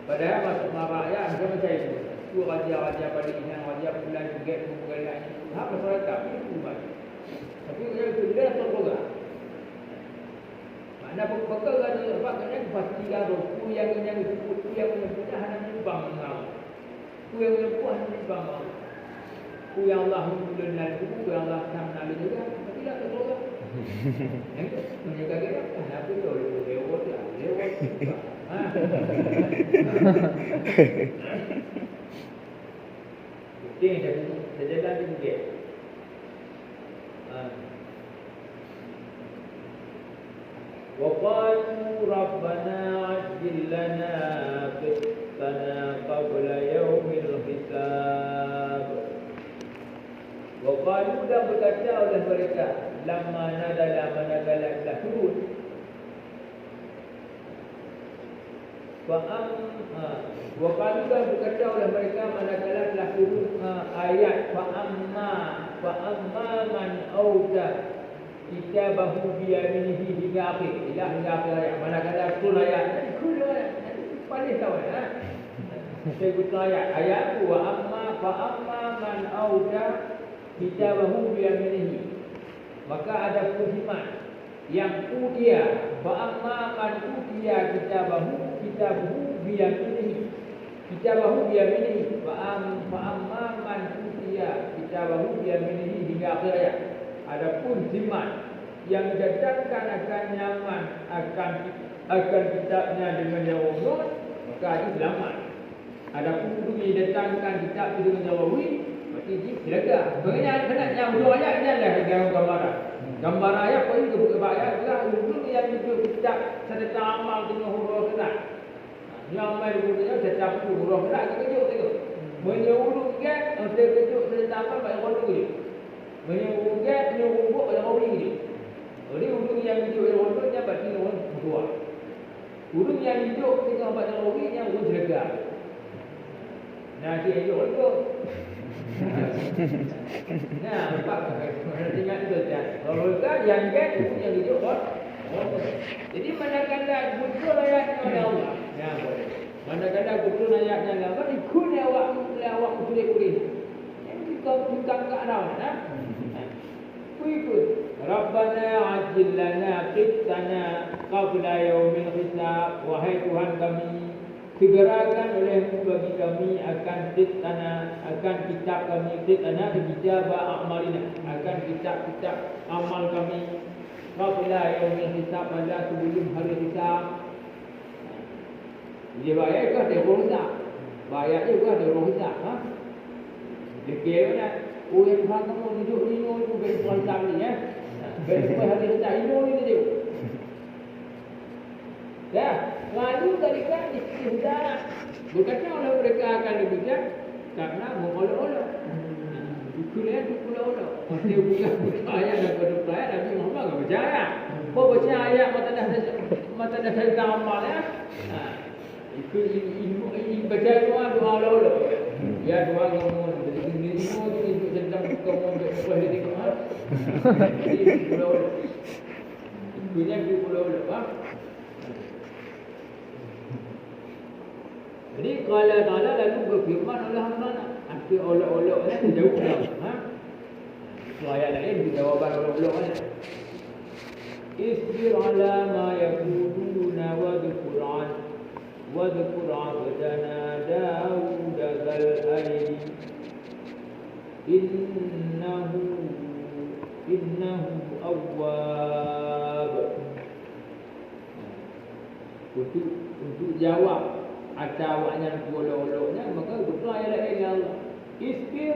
Padahal masuk maraya macam itu. Tu raja pada inang raja bulan juga bukan lagi. Apa masyarakat itu buat. Tapi dia datang juga. Mana bekal ada apa kena pasti ada ku yang punya hanya bang ngau. Ku yang puan ni bang. Ku yang Allah mengulangi, ku yang Allah tamnali juga. Tidak terlalu. Menjaga kita, kenapa tu lewat. Ini dah sejalan juga. وقالوا ربنا عجل لنا قسطنا قبل يوم الحساب وقالوا dan berkata oleh mereka lama nadala manakala telah turun وقالوا dan berkata oleh mereka manakala telah turun ayat fa amma man auta kitabahu biyaminihi hingga akhir. Hingga akhir ayat. Mana-mana betul ayat. Betul ayat. Paling tahu ya. Saya betul ayat. Wa amma fa amma man auda kitabahu biyaminihi. Maka ada firman yang udia fa amma man udia kitabahu biyaminihi. Kitabahu biyaminihi fa amma man udia kitabahu biyaminihi hingga akhir ayat. Adapun zimat yang datangkan akan nyaman akan kitabnya dengan Yahudi, maka itu selamat. Adapun yang datangkan kitab dengan Yahudi, maka itu silakan. Bagaimana yang dua ayat ini adalah gambaran. Gambaran ayat apa itu? Ayat adalah huruf yang itu kitab serta amal dengan huruf kerak. Yang mai hurufnya serta huruf kerak kejut. Menyuruhkan serta kejut serta amal banyak orang kejut. Menyuruhkan banyak orang kejut. Jadi huruf yang hidup yang hurufnya berarti orang berdua. Huruf yang hidup dengan banyak orang yang huruf jaga. Nah, dia hidup itu. Nah, nampak ingat itu kan. Kalau kan yang yang hidup kan. Jadi mana-mana betul ayatnya oleh Allah. Nah, boleh. Mana-mana betul ayatnya oleh Allah ikut awak boleh. Yang kita bukan kat dalam, nah. Ikut. Rabbana ajil lana qitana qabla yaumil hisab. Wahai Tuhan kami, segerakan olehmu bagi kami akan qitana, akan kitab kami, qitana dijaba amalina, akan kitab-kitab amal kami qabla yaumil hisab, pada sebelum hari hisab. Dia bayar ke dia rosak. Bayar juga dia rosak, ha? Dia kira oh yang kamu hidup ni itu berpuasa ni ya. Berpuasa hari hisab ini dia. Ya, lalu tadi kan sudah berkata oleh mereka akan demikian karena mengolok-olok. Dikuliah. Masih bukan percaya dan percaya Nabi Muhammad tak percaya. Kau percaya mata dah saya amal ya. Ikut baca doa olok-olok. Ya doa ngomong jadi semua itu sedang ngomong berpuasa di kamar. Ikutnya di olok-olok. Jadi kalau Ta'ala lalu berfirman oleh hamba-Nya, arti olok-oloknya jauh dah. Ha? Ayat lain jawaban olok-oloknya. Isbir ala ma yaquluna wadhkur 'abdana Daud dzal aidi innahu awwab. Untuk jawab atau awaknya olok-oloknya, maka betul ayat lain Allah. Isbir,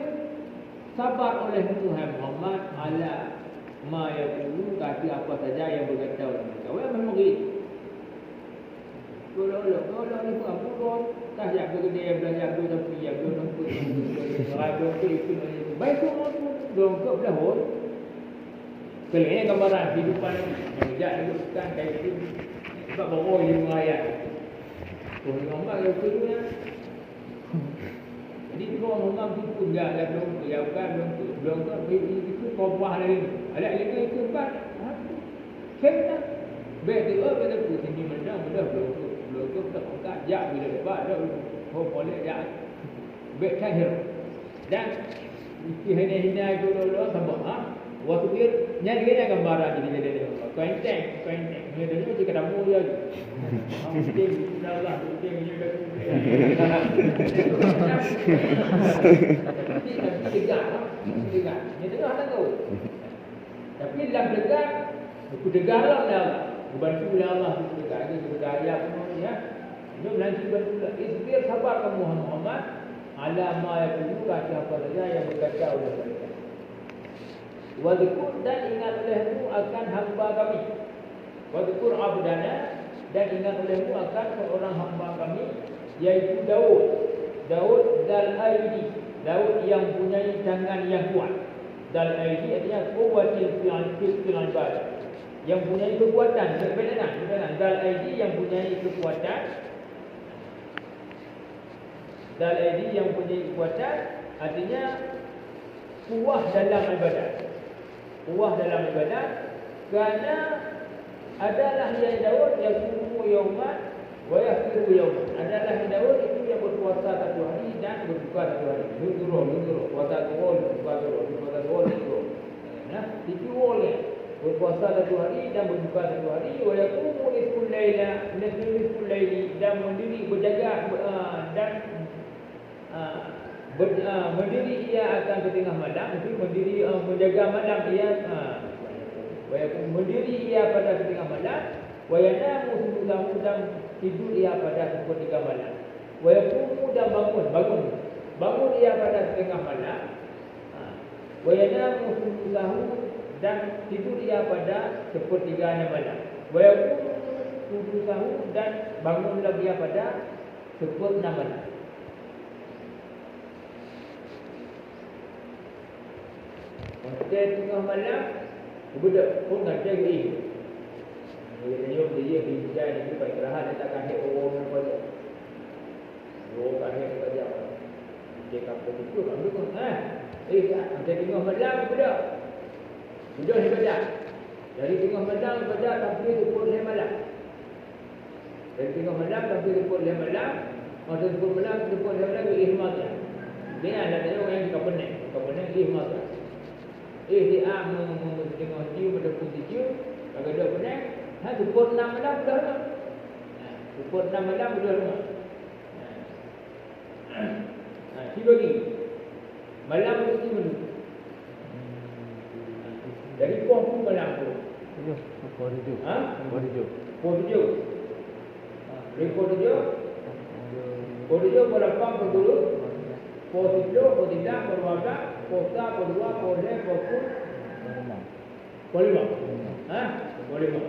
sabar oleh Muhammad ala ma yaqulu, kata apa saja yang berkata oleh mereka. Awak memang begitu. Olok-olok ni pun apa? Tak siap bergede belajar tu tapi ya belum nampak. Kalau itu baik tu dongkap dah hol. Kelihatan gambaran kehidupan menjak hidupkan kayak itu. Sebab bawa 5 ayat. Kau nampak yang kedua. Jadi kau memang tu pun dah belum itu kau buah lagi. Ada lagi itu kan? Kena. Betul betul sini menang belum tak angkat jak bila lepas dah boleh jak. Betul. Dan hina dulu sama ha. Waktu dia nyari dia gambaran jadi dia. Kuenteng. Dia dulu macam ketemu dia. Mungkin Allah mungkin dia dah. Tegak. Dia tengah tak tahu. Tapi dalam tegak, aku tegaklah Allah. Bantu Allah itu tegak. Ada berdaya pun ya. Ini nanti bantu. Isbir sabar kamu Muhammad. Ala ma yaqulu, apa saja yang berkata oleh mereka. Wadhkur, dan ingat olehmu akan hamba kami. Wadhkur abdana, dan ingat olehmu akan seorang hamba kami, yaitu Daud. Daud dal aidi, Daud yang punya tangan yang kuat. Dal aidi artinya quwwatil fi'l ibadah, yang punya kekuatan. Berbeda. Dal aidi yang punya kekuatan. Dal aidi yang punya kekuatan artinya kuat dalam ibadah. Kuat dalam ibadah, Kerana adalah yang Daud yang kumu yauman wa yafiru yauman. Adalah yang Daud itu yang berpuasa satu hari dan berbuka satu hari. Luzuro, puasa dua, berbuka dua. Nah, itu boleh berpuasa satu hari dan berbuka satu hari. Wa yaqumu nisful laili dan mendiri berjaga dan mendiri ia akan ke tengah malam. Itu mendiri menjaga malam ia mendiri ia pada tengah malam. Wa yanamu sulusahu dan tidur ia pada sepertiga malam. Wa yaqumu dan bangun ia pada tengah malam. Wa yanamu sulusahu dan tidur ia pada sepertiganya malam. Wa yaqumu sulusahu dan bangun lagi ia pada seperenam malam. Tengah malam budak pun ada lagi. Dia bijak ni baik rahat dia takkan hek orang pada. Orang kan hek kerja. Dia kapal itu kan dulu macam tengah malam budak. Budak ni baca. Dari tengah malam baca sampai pukul 5 malam. Dari tengah malam sampai pukul 5 malam. Masa pukul malam pukul 5 malam ihmat ya. Dia ada orang yang kapal ni ihmat ya. Dia tengok cium pada putih cium. Kalau dia pening, pukul 6 malam sudah rumah. Pukul 6 malam sudah rumah. Si bagi malam itu dulu. Dari pukul malam tu. Pukul 7. Pukul 7. Pukul 8 pukul 7. Pukul 3, pukul 4, pukul 5, pukul 6, pukul 2, pukul 3, pukul 5. Pukul 5.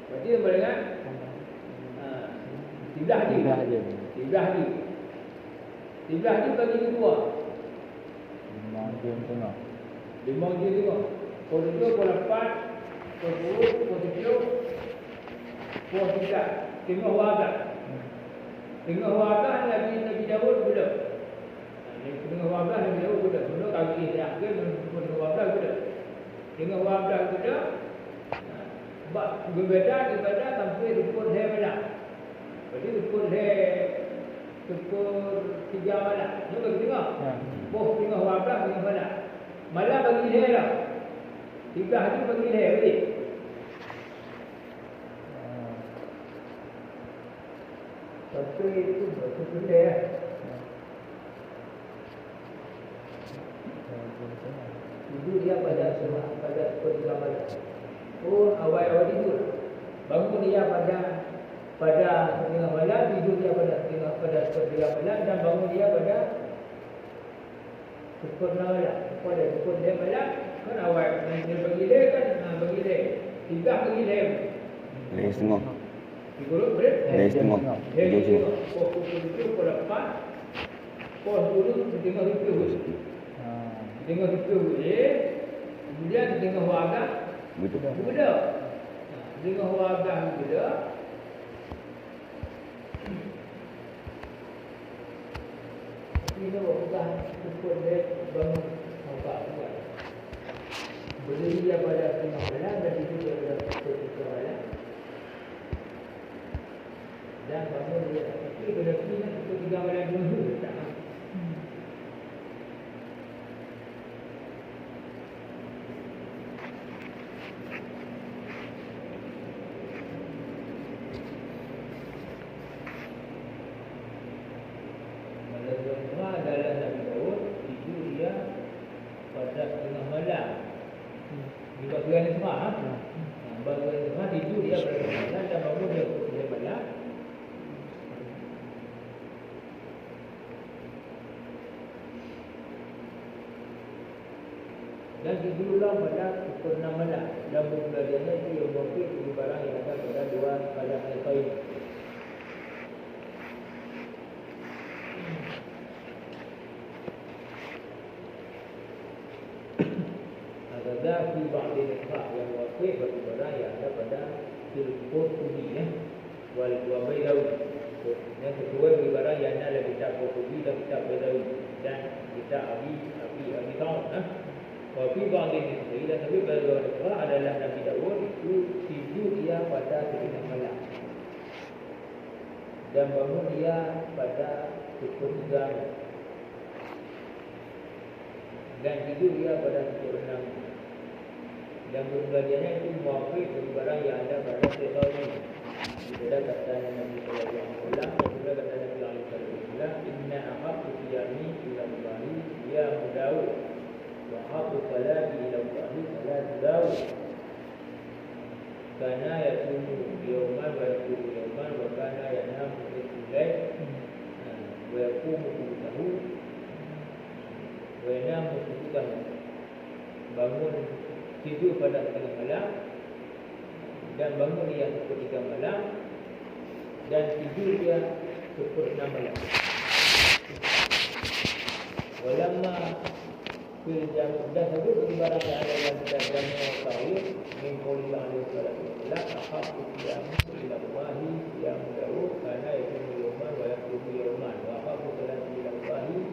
Berarti apa dengan 13 hari. 13 hari. 13 hari bagi kedua. 5 jam tengah. Pukul 7, pukul 8, pukul 10, pukul 7, pukul 3. Tengah wabak. Tengah wabak Nabi Daud belum. Tengah wabak Nabi Daud belum. Belum kaki dia ke tengah wabak belum. Tengah wabak belum. Berbeda sampai pukul 2 malam. Jadi pukul 3 malam. Ni bagi tengok. Tengah wabak tengah malam. Malam bagi dia lah. 3 hari bagi dia betul. Satu itu satu dia. Tidur dia pada seperti malam. Awal tidur. Bangun dia pada tengah malam, tidur dia pada seperti malam dan bangun dia pada seperti malam. Pada seperti malam kan awal dia bagi dia kan bagi dia. 3 bagi dia. Leh setengah. Ikut berat? Leh setengah. Pukul 8. Pukul 10 tengah itu. Tengah itu kemudian tengah wabak budak. Tengah wabak budak. Ini bukan pukul dia bangun wabak budak. Berdiri dia pada tengah malam dan tidur dia pada tengah malam. Dan bangun dia tapi berarti pukul 3 malam dulu tak. Dan tidurlah pada pukul 6 malam. Dan berbulannya itu yang mungkin di barang yang ada pada 2 pada ayat ini. Ada di ba'di nikah yang wakil bagi barang yang ada pada silpur kubi wal Baydawi. Yang kedua bagi barang yang ada kitab kubi dan kitab Baydawi dan kitab Abi Taun. Tapi bagi Nabi dan Nabi berdoa adalah Nabi Daud itu tidur dia pada tengah malam dan bangun dia pada pukul 3 dan tidur dia pada pukul 6. Dan kemudiannya itu muafik dari barang yang ada pada setiap ini. Kita kata Nabi Sallallahu Alaihi Wasallam, kita kata Nabi Sallallahu Alaihi Wasallam, Inna ahabbu siyami ila Allahi ya Daud. وحق الصلاة إلى الله صلاة داود كان يصوم يوما ويقوم يوما وكان ينام نصف الليل ويقوم ثلثه وينام ثلثه. Bangun tidur pada tengah malam dan bangun dia pukul 3 malam dan tidur dia pukul 6 malam. Walamma dan sebut ibarat ada yang tidak tahu mengkoli alaihi wasallam ahad yang ila wahi yang Daud karena itu yauman wa yaqumu yauman wa ahad salati ila wahi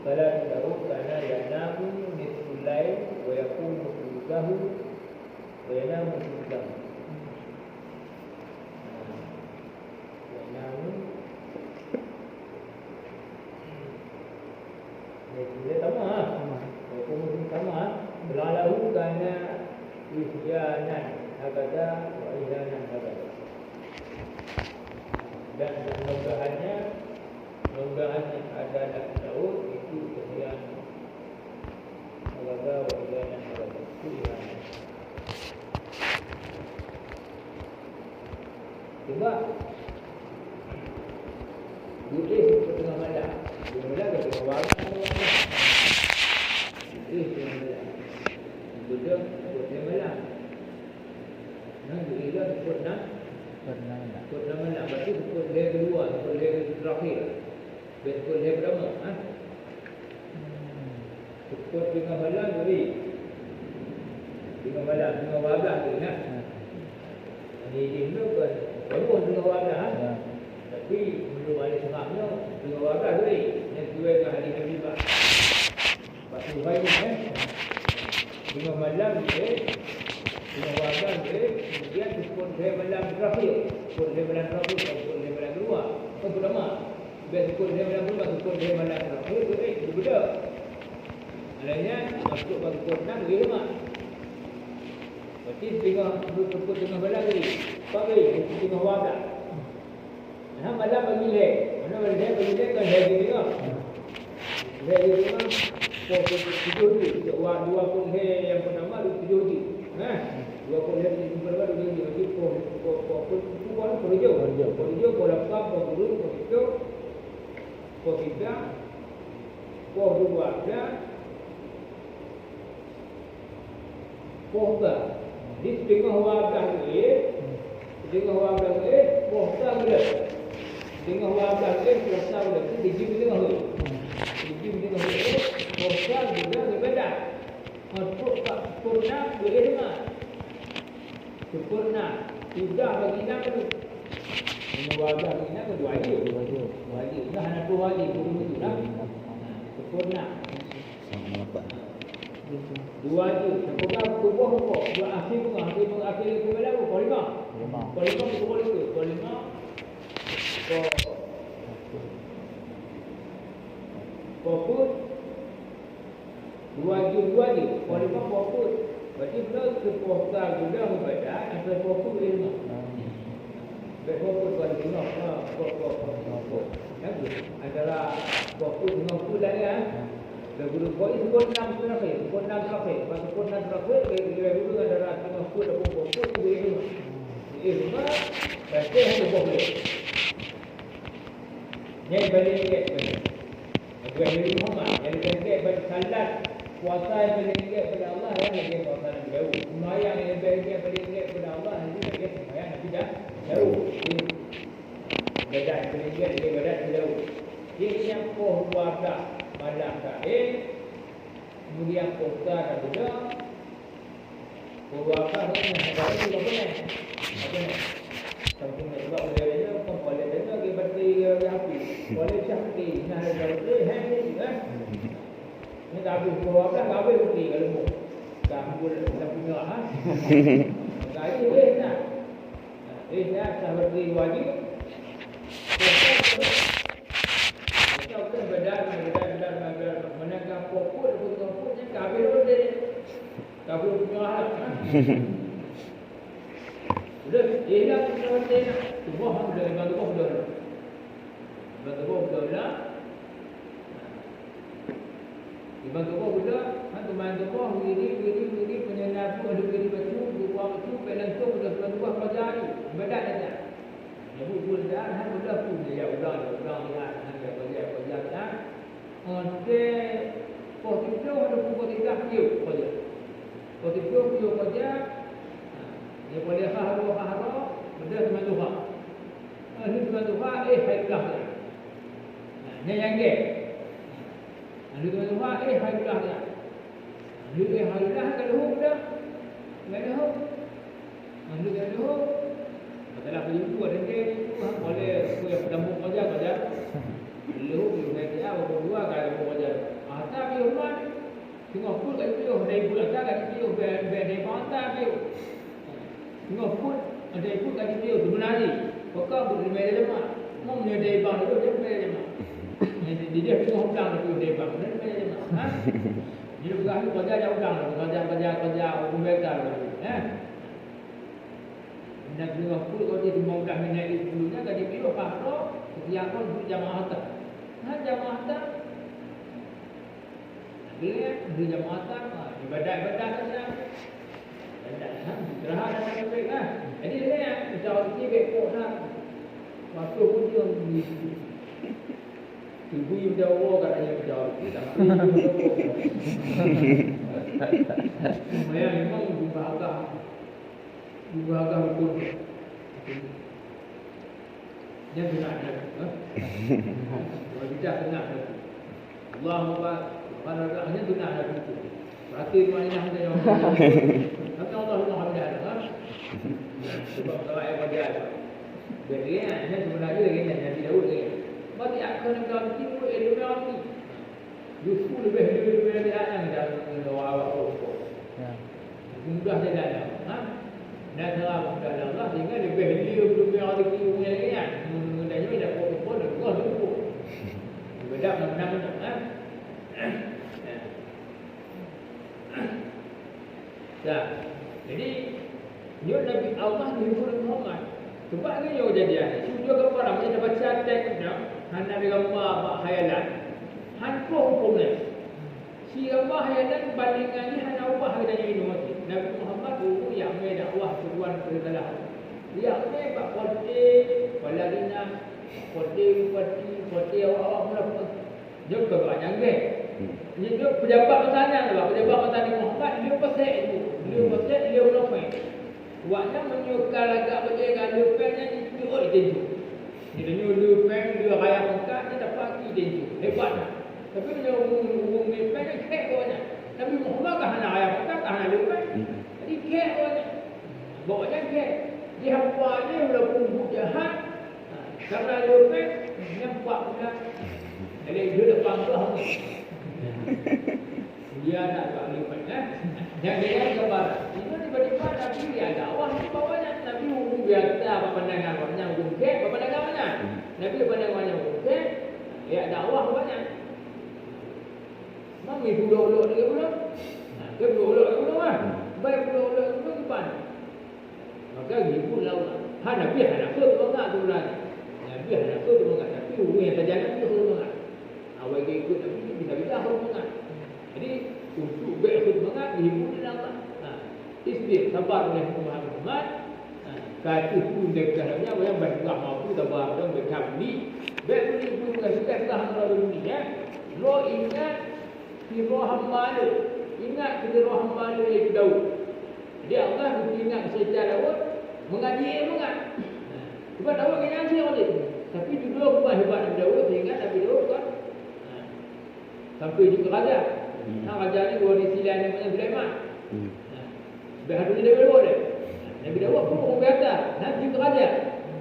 salati Daud karena yanamu nisful lail wa yaqumu thuluthahu wa yanamu thuluthahu. Yanamu dia sama kemudian sama lalu karena ihyanan hakada wa ihyanan hakada dan longgahannya ada Nabi Daud itu ihyanan hakada wa ihyanan hakada itu ihyanan. Coba duduk ke tengah malam dia ke tengah malam duduk ke malam. Nah, dia pernah malam. Berarti pukul dia kedua, pukul dia terakhir. Pukul dia pertama, pukul tengah malam tadi. Tengah malam, tengah wabah tu nah. Ini dia kan baru tengah wabah tapi belum ada sebabnya tengah wabah tadi. Yang dua ke hari kedua. Pasal baik tengah malam tengah wabah kemudian pukul dia malam terakhir. Pukul dia malam terakhir, pukul dia malam kedua. Kan pertama. Biar pukul dia malam kedua, pukul dia malam terakhir tu berbeza. Alanya masuk bagi pukul 6 dia lemah. Berarti pukul tengah malam tadi. Pagi tengah wabah. Nah, malam bagi leh. Mana bagi leh kan dia tengah. Leh dia tengah. Tujuh tu, dua pun yang pertama tujuh tu, dua pun yang pertama tujuh tu, nanti pun hijau, pun lapar, pun burung, pun hijau, pun tiga, pun dua ada, pun tiga. Di tengah wabah ni, pun tiga boleh, tengah wabah ni pun tiga boleh, di sini tengah ni. Bosan juga berbeda. Untuk sempurna boleh dengar. Sempurna sudah bagi nak tu. Wajah bagi nak tu wajib. Dah nak tu wajib betul dah. Sempurna. Dua wajib. Sempurna kubur kubur. Dua akhir tu berapa? Polima. Polima kubur itu. Polima. Fokus dua je, polima fokus. Berarti benar sepohtar juga membaca antara fokus ilmu. Berfokus pada ilmu, fokus. Antara fokus dengan pulang kan. Guru poin pukul 6 terakhir. Pukul 6 terakhir, dia dulu antara tengah fokus dan fokus itu ilmu. Ilmu berarti hanya fokus. Yang balik Nabi Muhammad yang lebih baik salat puasa yang lebih baik kepada Allah yang lebih puasa Nabi Daud. Sembahyang yang lebih baik kepada Allah yang lebih baik sembahyang Nabi Daud. Beda lebih baik daripada Nabi Daud. Ini yang puasa malam terakhir, kemudian puasa dan juga puasa dengan negara itu apa ni? Sampai sebab dia boleh dengar ke berarti api. Boleh syahti. Nah, ada tu ni kan. Ni dah habis 12 habis berarti kalau Sambul lampu merah ha. Kali nak. Dah sahabat wajib. Kita pun bedar menegak pokok pokoknya kabel dia. Kabel merah. Sudah, ia kita betul. Semua hang dah bantu betul. Bantu betul lah. Bantu betul. Hang tu main tu begini penyenar tu ada begini baju, buang tu pelan tu betul bantu pelajar. Bedat dah. Ibu pun dah hang betul pun dia ulang ya hang pelajar dah. Okey. Positif ada positif dia kerja. Positif dia kerja. Dia boleh haro benda dengan Tuhan. Ini dengan Tuhan haiklah dia. Ni yang dia. Ini dengan Tuhan haiklah dia. Ini haiklah kalau dah. Mana ho? Ini kalau ho. Kalau pergi tu ada dia Tuhan boleh kuih dalam kerja. Lu dia berdua kalau kerja. Tapi rumah tengok pun kat dia dari bulan kat dia dari pantai dia. Tengok pun ada ikut kat dia sebenarnya. Pokok boleh main lemah. Mau menyedai bang tu dia main lemah. Dia tengok ulang tu dia bang. Dia main lemah. Ha? Dia bukan kerja jauh ulang, kerja hukum begal. Nak tengok pun kalau dia mau dah main dulunya kat dia pilih pahro, setiap pun jamaah tak. Jamaah tak. Dia jamaah tak. Ibadat saja. Istirahat dan baik lah. Jadi dia kita orang ni bekok nak. Waktu pun dia ibu yang jawab katanya jawab. Tapi saya memang juga agak hukum. Dia benar dah. Kalau tidak benar dah. Allahumma hanya benar dah. Berarti mana yang dia jawab. Kata Allah Alhamdulillah. Sebab kalau ayat baca. Jadi ini sebenarnya lagi yang tidak boleh. Bagi akan dalam tipu ilmu ni. Justru lebih dari yang awal pokok. Mudah dia dalam. Dan dalam Allah sehingga lebih dia belum ada ilmu lagi kan. Mudahnya dah pokok dah kau tu. Beda mana-mana. Jadi dia Nabi Allah ni Muhammad. Sebab ni yo jadian. Sujud kepada macam dapat catat dah. Han Nabi gambar khayalan. Han hukum ni. Si gambar khayalan bandingan ni han ubah harganya ini mati. Nabi Muhammad dulu yang mai dakwah seruan perdalah. Dia mai pak kote waladina kote awak mula juga banyak ke. Dia pejabat pertanian lah. Pejabat pertanian Muhammad dia pasal itu. Dia ulama. Waktu menyukai agak berjaga lupanya itu itu. Dia lupa dia raya Mekah dia dapat itu. Hebatlah. Tapi dia umum lupa dia kek banyak. Nabi Muhammad kan hanya raya Mekah kan hanya lupa. Jadi kek banyak. Bawanya kek. Dia apa dia udah pun jahat. Karena lupa nampak pula. Jadi dia depan Allah ni. Dia nak buat lipat dan dia gambar. Itu tiba-tiba Nabi dia dakwah di bawahnya. Nabi hukum biasa apa pandangan orangnya hukum ke apa pandangan mana? Nabi pandangannya hukum ke. Ya dakwah banyak. Mami dulu dia belum. Dia dulu kan. Baik dulu depan. Maka ibu lau. Nabi hendak tu enggak tu lah. Nabi hendak tu enggak tapi hukum yang terjadi tu enggak. Awak ikut Nabi bisa enggak. Jadi untuk berkhidmat ibu dan Allah. Isbir sabar oleh Muhammad. Kata pun dekatnya yang berkah mampu sabar dan berkah ni. Betul ibu suka Allah dunia. Lo ingat di roh hamba ingat di roh hamba itu Daud. Dia Allah ingat secara Daud mengaji ingat. Sebab Daud kan ngaji oleh. Tapi juga bukan hebat Daud sehingga Nabi Daud kan sampai juga raja. Raja ni dua disilan namanya Sulaiman. Berhadu dia boleh. Nabi Daud pun orang biasa. Nabi raja.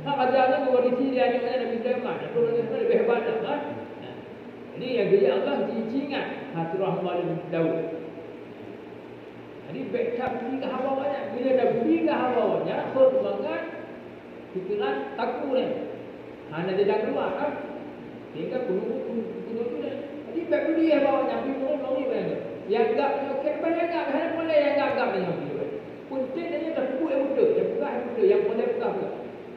Raja ni dua disilan namanya Nabi Sulaiman. Itu lebih hebat dah. Jadi yang dia Allah diingat hati rahmat Daud. Jadi backup beli ke hawanya. Bila dah beli ke hawanya, khut banget, pikiran takut ni. Hanya dia dah keluar kan? Sehingga kuno tu dah. Jadi back beli hawanya, pergi mau ni bayang. Yang gap ni okey, bayang gap. Hanya boleh yang gap ni yang beli. Kunci dia dah buat yang betul, yang bukan yang betul, yang boleh bukan pula.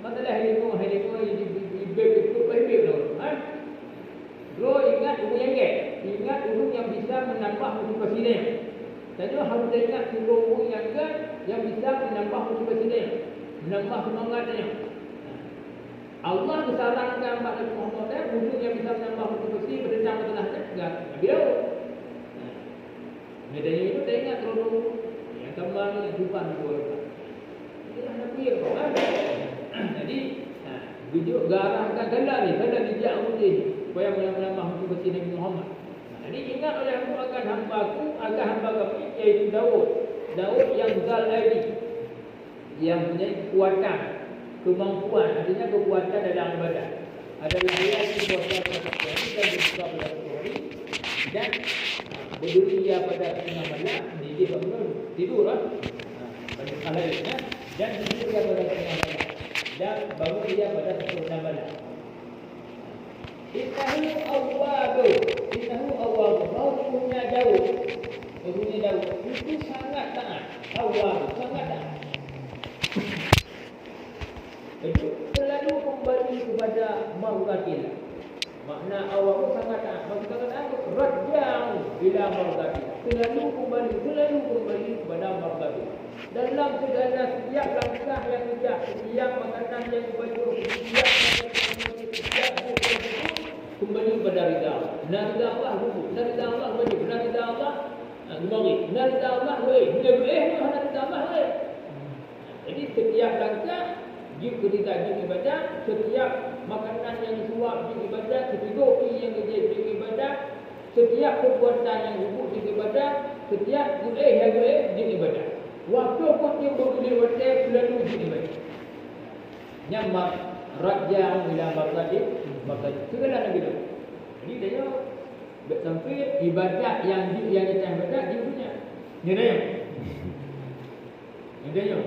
Masalah helimu di beb itu beb tu. Bro ingat urut yang ingat urut yang bisa menambah motivasi dia. Jadi harus ingat urut yang bisa menambah motivasi dia, menambah semangat dia. Allah disarankan pada Muhammad urut yang bisa menambah motivasi berdasarkan masalahnya enggak. Beliau. Medanya itu dia ingat terus yang kembali yang depan dua. Ini ada dia. Jadi video garahkan kala bijak putih supaya menambah motivasi Nabi Muhammad. Jadi ingat oleh aku akan hamba-Ku, akan hamba kami iaitu Daud. Daud yang zal aidi, yang punya kekuatan, kemampuan, artinya kekuatan dalam ibadah. Adalah yang dikuasai dan dibuka pada hari dan berdiri dia pada tengah malam, dia bangun tidur pada malam ini dan tidur dia pada tengah malam dan bangun dia pada tengah malam. Innahu awwab. Maksudnya Daud. Itu sangat taat. Awwab, sangat taat. Itu selalu kembali kepada marzatillah. Makna awwab itu sangat taat. Maksudnya raja'u ila marzatillah. Selalu kembali kepada marzatillah. Dalam segala setiap langkah yang bijak, setiap makanan yang berbaik, setiap kembali kepada rida Allah. Rida Allah dulu, rida Allah wajib, rida Allah mari, rida Allah wajib. Bila hanya rida Allah wajib. Jadi setiap langkah jika kita ibadah, setiap makanan yang disuap di ibadah, setiap kopi yang di ibadah, setiap perbuatan yang hubung di ibadah, setiap yang di ibadah. Waktu pun yang berbudi waktu selalu di ibadah. Nyamak raja'u ila marzatil maka segala Nabi dah. Jadi dia sampai ibadat yang kita ibadat dia punya. Ni dia.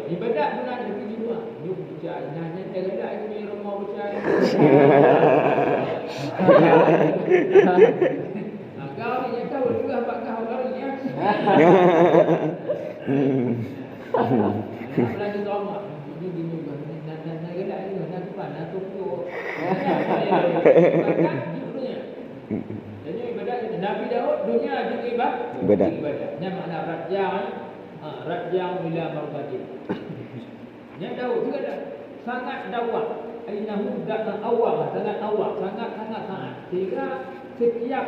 Ibadat bukan pergi di luar. Dia baca nanya ada ini rumah baca. Kau ni yang tahu juga apa kau baru ni. Lagi drama. Gini jadi ibadat Nabi Daud dunia juga ibadat. Ini makna raja'u ila marzatil. Ini Daud juga dah sangat dakwah. Innahu da'an awwal, sangat sehingga setiap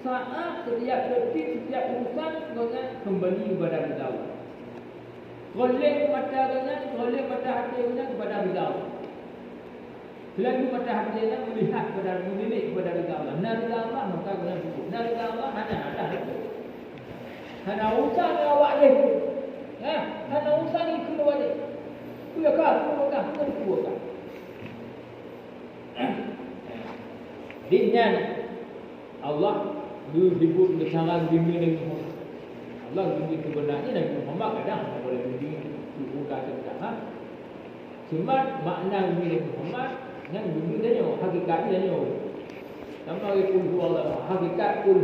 saat, setiap detik, setiap urusan dengan kembali kepada Daud. Golek mata hati dengan kepada Allah. Selalu mata hatinya melihat kepada menilik kepada rida Allah. Rida Allah maka kena cukup. Rida Allah ada itu. Hana usaha awak ni. Hana usaha ni keluar ni. Kuakah. Dinyan Allah disebut bersama bimbing Nabi Muhammad. Allah bimbing kebenarnya Nabi Muhammad kadang boleh bimbing bukan sedang. Cuma makna bimbing Nabi Muhammad yang bimbing dia hakikatnya dia. Nama kul Allah hakikat kul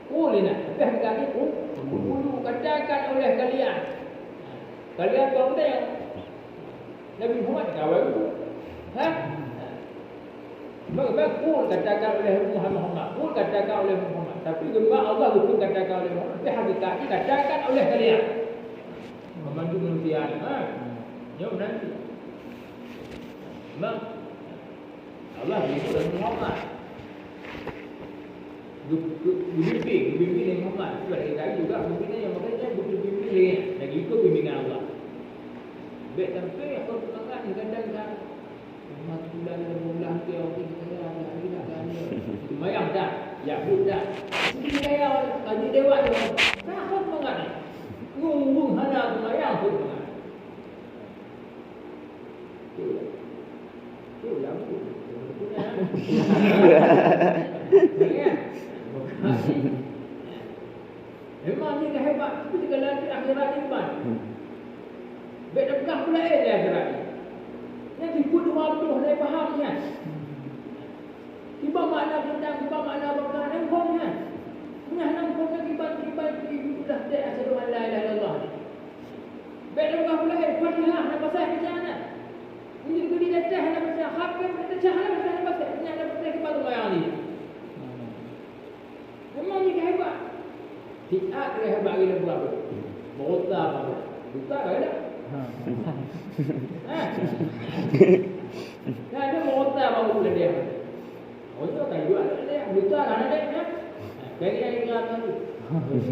Kulina, tapi hakikatnya kulu katakan oleh kalian. Kalian tahu tak Nabi Muhammad kawal itu? Kul katakan oleh Muhammad. Kul katakan oleh Muhammad. Tapi gemar Allah itu katakan oleh Muhammad. Tapi hakikatnya katakan oleh kalian. Membantu manusia. Jom nanti. Memang Allah itu dan Muhammad. Bimbing Nabi Muhammad. Sebab kita juga bimbingnya yang makanya butuh bimbing lagi ikut bimbingan Allah. Baik sampai apa perkara ni kadang-kadang matulan bulan ke orang kita ada tanya. Semayang dah, ya dah. Ini saya kaji dewan tu. Kenapa semangat ni? Ngung hana semayang pun semangat. Tu yang tu. Memang hebat. Tapi kalau akhirat iman. Baik dah pegang pula dia akhirat ni. Yang tipu dua abduh dia faham kan. Tiba makna bintang, tiba makna bakar dan hong kan. Menyahnam hong kan tiba-tiba dah dia asyhadu an la ilaha illallah. Baik dah pegang pula Fatihah nak pasal macam mana? Ini juga di atas nak pasal hakim nak cahaya nak pasal nak pasal kepada orang ni. Memang ni hebat. Tidak kena hebat gila berapa. Merota apa? Buta ke tak? Nah, ada merota apa pula dia? Merota tak jual dia. Buta kan ada kan? Dari yang ingat tu.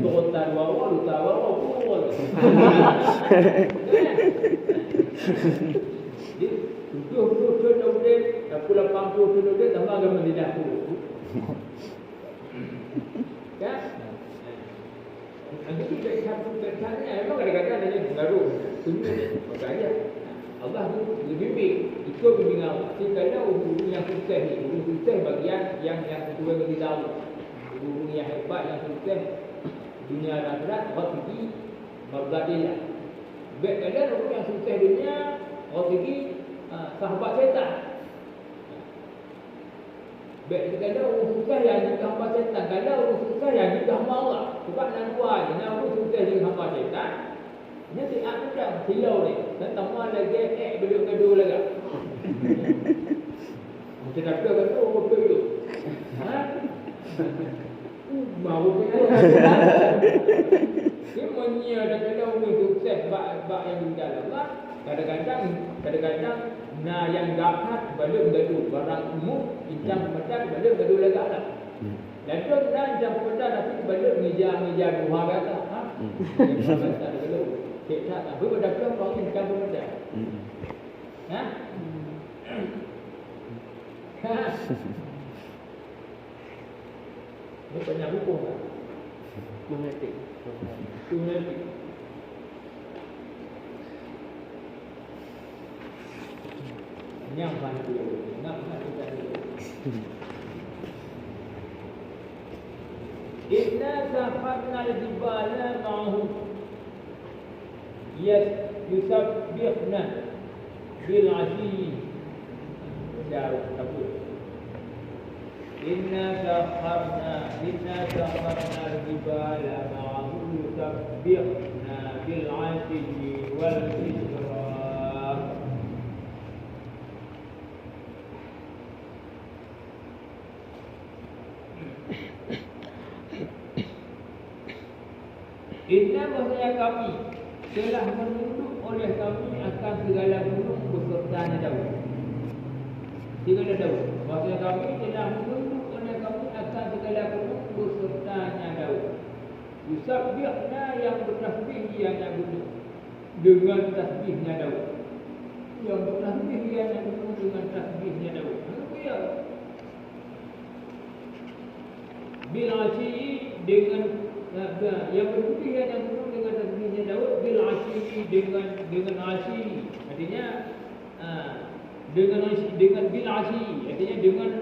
Merota dua orang, buta dua orang, pukul. Tujuh dia, aku 80 dia tambah agama di dahulu. Kan? Nanti bertanya, memang kadang-kadang ada yang pengaruh. Sebenarnya, makanya Allah tu bimbing, ikut bimbing Allah. Kalau guru yang sukses ni, guru sukses bagian yang sesuai bagi tahu. Guru yang hebat, yang sukses dunia dan akhirat, Allah pergi bergadilah. Baik kalau guru yang sukses dunia, Allah pergi sahabat syaitan. Baik kalau orang sukses yang juga hamba syaitan, kalau orang sukses yang juga hamba Allah. Sebab nak buat je, nak orang sukses juga hamba syaitan. Ini si Akudang, silau ni. Dan tambah lagi berdua-berdua lagi. Macam nak kata, oh betul tu. Baru kita. Dia menyia kadang-kadang orang sukses bak yang di dalam lah. Kadang-kadang nah yang dapat balik gaduh barang umum bincang pedas balik gaduh lagi lah. Dan tu dan jam pedas tapi balik meja dua kata. Yang tak ada gaduh. Cek tak apa berdakar orang ni jam pedas. Ha? Ini banyak hukum tak? Mengerti. Yang bantu, nak kita dulu. Inna safarna al-jibala ma'ahu yusabbihna bil-'ashiyyi jauh kabul. Inna safarna al-jibala ma'ahu yusabbihna bil-'ashiyyi wal-ishraq. Inna bahaya kami telah menunduk oleh kami akan segala gunung besertanya daun. Segala daun. Bahaya kami telah menunduk oleh kami akan segala gunung besertanya daun. Yusabbihna yang bertasbih ianya gunung dengan tasbihnya daun. Yang bertasbih ianya gunung dengan tasbihnya daun. Apa ya? Bil-'ashyi dengan yang berputih yang penuh dengan tasbihnya Daud bil-'ashyi dengan 'ashyi artinya dengan bil-'ashyi artinya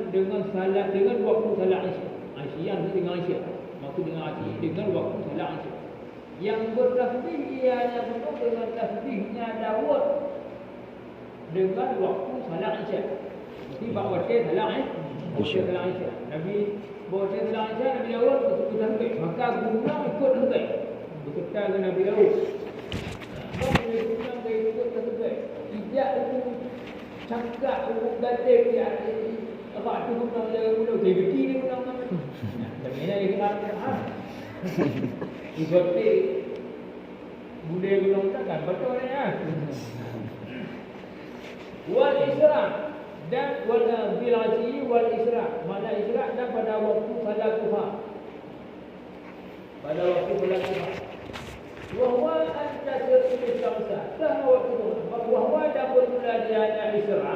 dengan salat dengan waktu salat asyian dengan asyian maksud dengan 'ashyi dengan waktu salat asyian yang bertasbih ianya penuh dengan tasbihnya Daud dengan waktu salat asyian mesti bahawa salat asyian Nabi bahawa salat asyian Nabi Daud betul sampai maka gunung ikut sampai beserta dengan Nabi Daud. Bahawa gunung dia ikut sampai tidak cakap gatif dia apa tu gunung dia gunung dia gede dia gunung mana tapi ini dia kata ikut budaya gunung takkan betul ya. Wal isra dan wal bil-'ashyi wal isra mana isra dan pada waktu salat duha pada waktu salat duha wa huwa anta tasbih syamsa dah waktu duha wa huwa dan bermula dia isra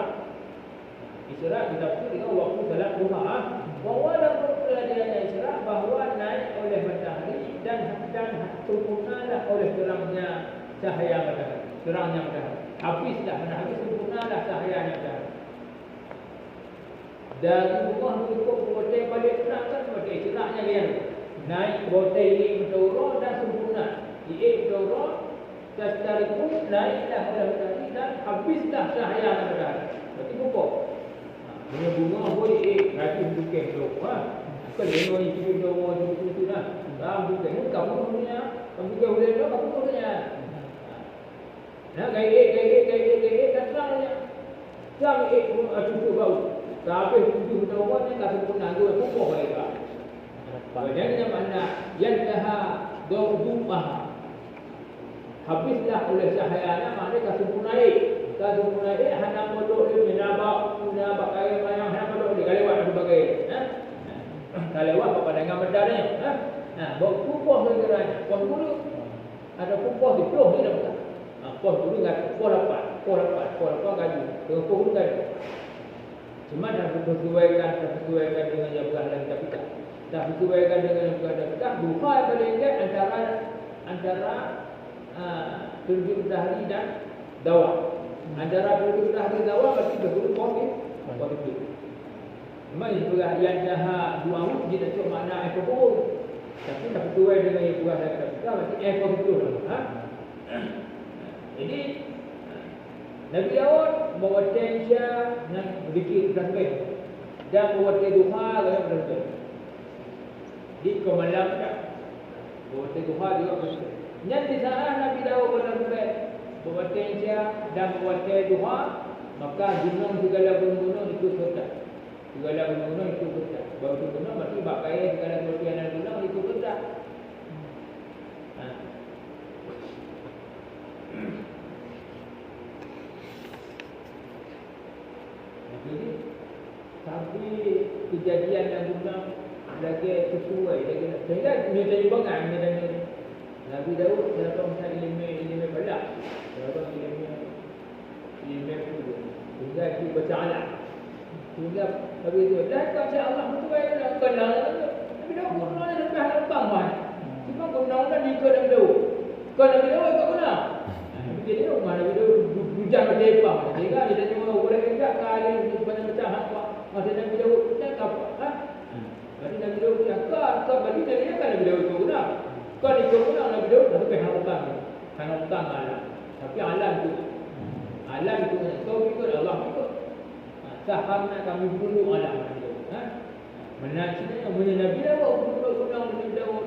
kita sebut dengan waktu salat duha wa huwa dan bermula dia isra bahawa naik oleh matahari dan sempurnalah oleh terangnya cahaya matahari terangnya matahari habislah matahari sempurnalah cahayanya matahari. Dari rumah cukup hotel balik terang kan hotel istilahnya dia naik hotel ini menurun dan sempurna Dorong Tastarikum naiklah matahari dan habislah cahaya matahari. Berarti pupuk. Bunga-bunga boleh rajin bukan tu. Bukan lengok ni tidur dorong tu dah. Bukan kamu punya. Kamu juga boleh tu kamu punya. Nah, gaya dan terangnya. Sampai tujuh bau. Sampai tujuh tahun ni tak sempurna dua pupuk mereka. Bagaimana mana yantaha dawdu'ah. Habislah oleh cahayanya maknanya kasempurnai hana modok dia menabak kaya mayang hana modok dia kalewat sebagai kalewat pada dengan medalnya bawa pupuh segeranya pupuh dulu ada pupuh di peluh ni dah pupuh dulu kan pupuh lapan gaji dengan pupuh dulu gaji cuma dah bersesuaikan dengan yang bukan lagi tapi tak bersesuaikan dengan yang bukan lagi tak duha yang paling ingat antara terbit matahari dan dawa. Antara terbit matahari dan dawa berarti berguna positif. Memang yang jahat dua huruf dia tak makna ekor. Tapi tak sesuai dengan yang buah dan kata berarti ekor betul. Jadi Nabi Daud bawa tensya dan berzikir tasbih dan bawa duha dan berzikir. Di malam tak bawa duha juga berzikir. Yang di sana Nabi Daud berzikir bawa tensya dan bawa duha, maka gunung segala gunung itu surga. Segala gunung itu surga. Bahawa itu gunung berarti bakai segala kelebihan gunung itu surga. Jadi sampai kejadian yang gunung lagi sesuai lagi. Sehingga minta bangan minta Nabi Daud dapat macam ilmu balak, dapat ilmu itu. Sehingga dia baca alam. Sehingga Nabi itu dah baca Allah betul nak kenal. Nabi Daud pun nak lebih lembang kan. Cuma guna di ke Nabi Daud. Kalau Nabi Daud tak guna. Nabi Daud mana Nabi Daud bujang depan. Sehingga dia tengok boleh enggak kali banyak baca hak masa Nabi Daud tak apa. Jadi Nabi Daud bilang kau bagi dia kan Nabi Daud tu guna. Kau ni kau guna Nabi Daud tapi hang hutang alam. Tapi alam tu kau ikut Allah ikut. Saham nak kami bunuh alam Nabi Daud. Menasihatnya Nabi Daud guna Nabi Daud.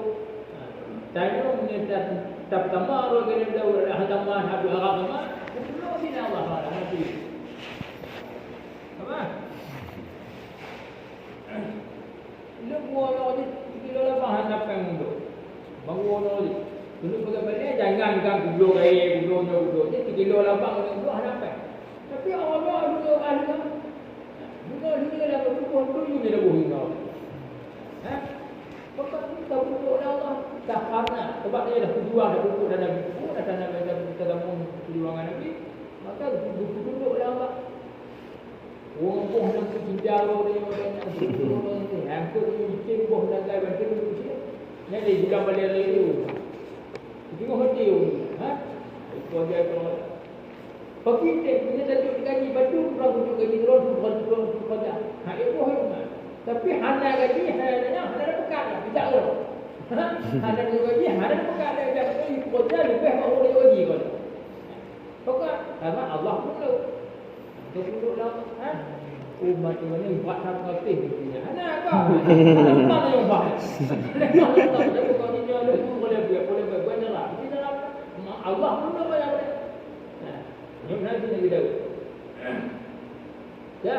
Tanya menyesat tak pertama orang Nabi Daud hadaman habis Arab sama. Bunuh sini Allah Taala Nabi. Apa? Lu buat orang ni kilo lah bahan apa yang mundur. Bangun orang ni. Dulu bagaimana jangan gulung air, gulung. Jadi kilo lapang orang buat apa? Tapi Allah dulu ada. Bukan dia dah berkumpul tu dia dah bohong. Maka kita berdoa Allah tak karena sebab dia dah berjuang dah berkumpul dalam buku dah tanam dalam perjuangan Nabi. Maka duduk Allah. Orang pun nak cinta orang ni hampir mungkin boh dah gay bantu mungkin. Yang dia juga balik itu. Tengok hotel. Itu aja kalau pergi punya tajuk gaji batu kurang untuk gaji turun kerja. Itu bohong. Tapi hana gaji hana pekat bicara. Hana gaji hana pekat dia kerja lebih baru dia gaji kau. Pekat karena Allah pun tahu. Duduk dalam umat ini buat apa sih begini? Hana apa? Mana yang buat? Jadi kau ni jual itu boleh banyak lah. Kita Allah pun tahu yang ada. Ini nanti Nabi Daud. Ya.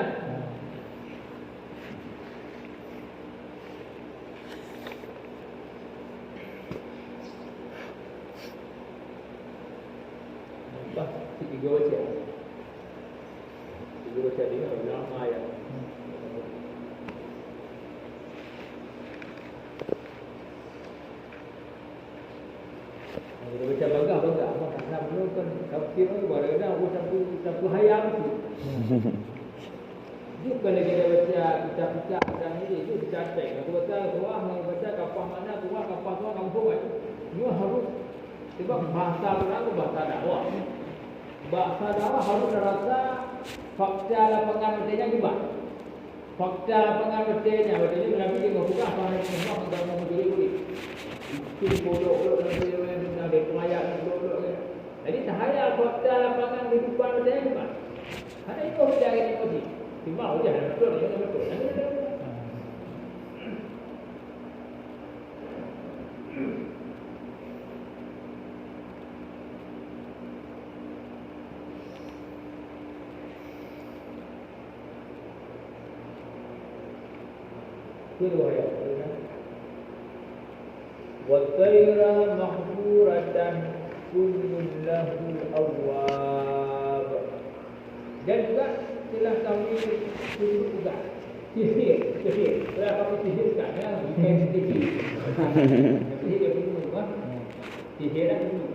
Nampak tiga wajah. Tiga wajah ini lama ya. Kita baca bangga apa tak belum kan tafsir ni baru dah satu hayam tu. Dia kalau kita baca kitab-kitab dan ini itu dicatat. Kalau baca surah mau baca kapal mana surah kapal surah kampung kan. Ini harus sebab bahasa orang tu bahasa dakwah. Bahasa dakwah harus rasa fakta lapangan betulnya juga. Fakta lapangan betulnya Nabi dia buka apa yang semua enggak mau beli. Itu bodoh Nabi dia pengayak duduk-duduk kan. Jadi cahaya kota lapangan kehidupan macam ni kan. Ada itu dia ini mesti. Timbang je betul ya betul. Kedua ayat. وَالطَّيْرَ مَحْشُورَةً كُلٌّ لَهُ أَوَّابٌ. Dan juga telah kami tutup juga sihir. Telah kami sihirkan ya, bukan sihir. Sihir dia dulu, sihir dah dulu.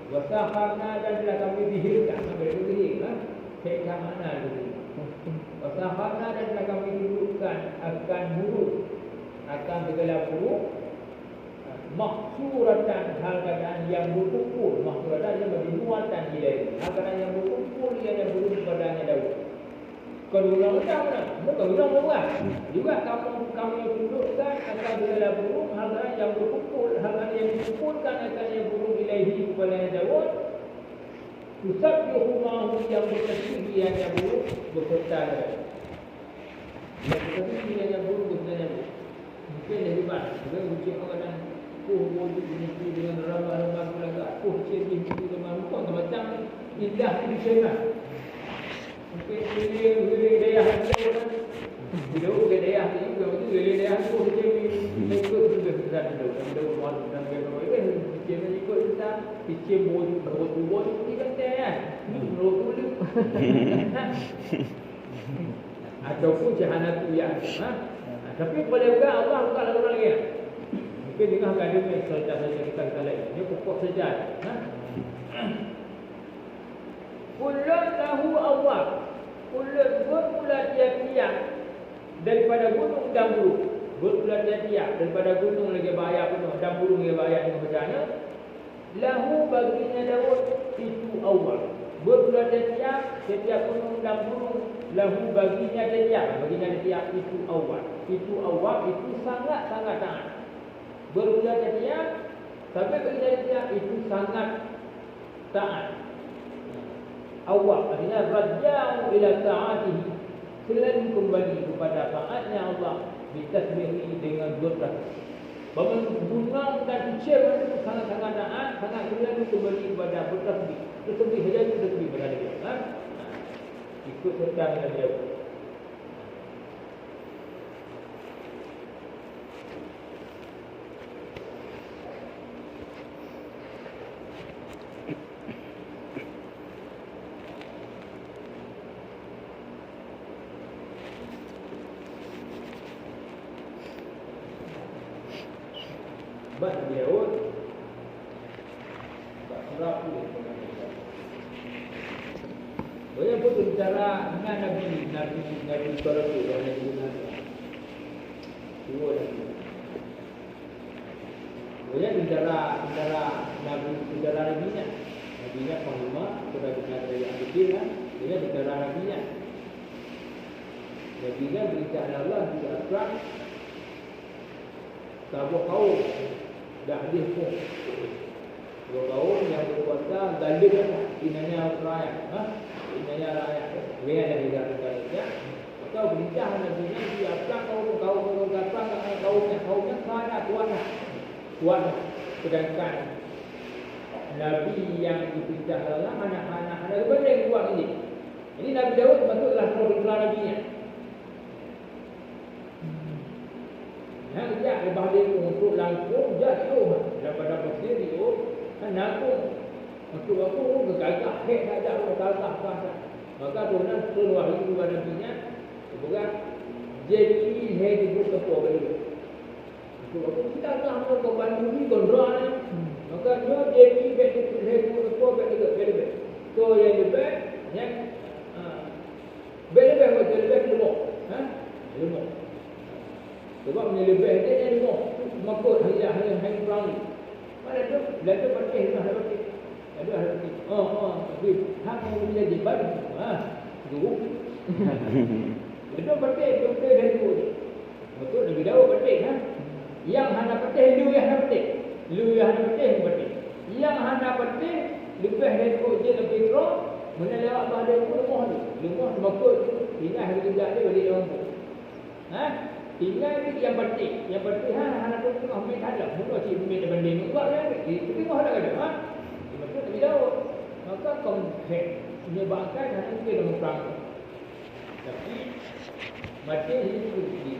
Wasakharna dan telah kami sihirkan, sampai itu sihir lah. Sihir mana dulu? Wasakharna dan telah kami dudukkan akan buruk, akan segala buruk. Mahsuratan, hal keadaan yang berkumpul. Mahsuratan yang bermuatan di Daud. Hal keadaan yang berkumpul yang berkumpul padanya Daud. Kalau ulang-ulang mana? Bukan ulang-ulang. Juga kamu dudukkan akan segala burung. Hal keadaan yang berkumpul. Hal keadaan yang dikumpulkan akan yang burung ilahi kepada Daud. Tusabbihu ma'ahu yang bertasbih yang burung beserta Daud. Yang bertasbih yang burung beserta Daud. Mungkin lebih banyak. Juga ujian orang wujud ini dengan ramai-ramai pelaga cerdik itu dengan bukan macam indah di sana. Mungkin ini daya hati orang. Hidup daya hati juga itu daya hati cerdik ikut juga sudah ada buat dan bagaimana itu ikut kita pikir buat ini kan dia menurut dulu. Ataupun jahanam tu ya. Tapi pada Allah bukan orang lagi. Mungkin dengan akademik saja kita lain. Ini pokok saja. Kullun lahu awwab. Kullun bermula tiap-tiap daripada gunung dan burung. Bermula tiap-tiap daripada gunung lagi bahaya gunung dan burung lagi bahaya dengan bacanya. Lahu baginya Daud itu awwab. Bermula tiap-tiap setiap gunung dan burung. Lahu baginya tiap. Baginya tiap itu awwab. Itu awwab itu sangat-sangat taat. Berulang dia sampai berulang dia itu sangat taat. Awal artinya rajau ila taatihi, selalu kembali kepada taatnya Allah ditasbihi dengan bertasbih. Bangun dan ucap itu sangat-sangat taat, sangat selalu kembali kepada bertasbih. Tasbih saja itu tasbih pada dia. Ikut serta dengan dia. Bab Daud bab surah Boleh pun bicara dengan Nabi Sallallahu Alaihi Wasallam. Dua lagi. Boleh bicara Nabi-nya panglima sudah bicara dari Abdullah. Boleh bicara Nabi-nya berita Allah juga akrak. Sahabat kaum dah hadis pun dua kaum yang berkuasa galib inanya rakyat inanya rakyat dia dah digarangkannya maka berita Nabi-nya diakrak kaum kata kaumnya sana kuat sedangkan Nabi yang diperintah Allah anak-anak benda yang kuat ini. Jadi Nabi Daud patutlah terkenal Nabi-nya. Dia lepas dia untuk langkung jatuh daripada pasir itu kan langkung untuk aku kegagah tak ada kegagah kuasa maka Tuhan suruh wahyu kepada Nabi-nya bukan jadi hidup kepo begitu untuk aku kita tak mau kebantu ni kontrol maka dia jadi hidup kepo begitu so yang lebih yang lebih lemah sebab menyelebih dia lemah makut hanya perang ni mana tu lalu patih ada patih tapi hak yang boleh jadi baru dulu itu patih betul dari tu betul lebih jauh patih yang hana patih lu yang hana patih Yang hana penting lebih dari ujian lebih teruk, mana lewat badan pun lemah makut tinggal hari kerja dia balik orang tu. Tinggal ni yang penting hana tu tengah main hadap, mula cik main depan dia buat kan. Itu tengah ada kan. Betul tak jauh. Maka konsep menyebabkan hana dia dalam perang. Tapi mati itu begini.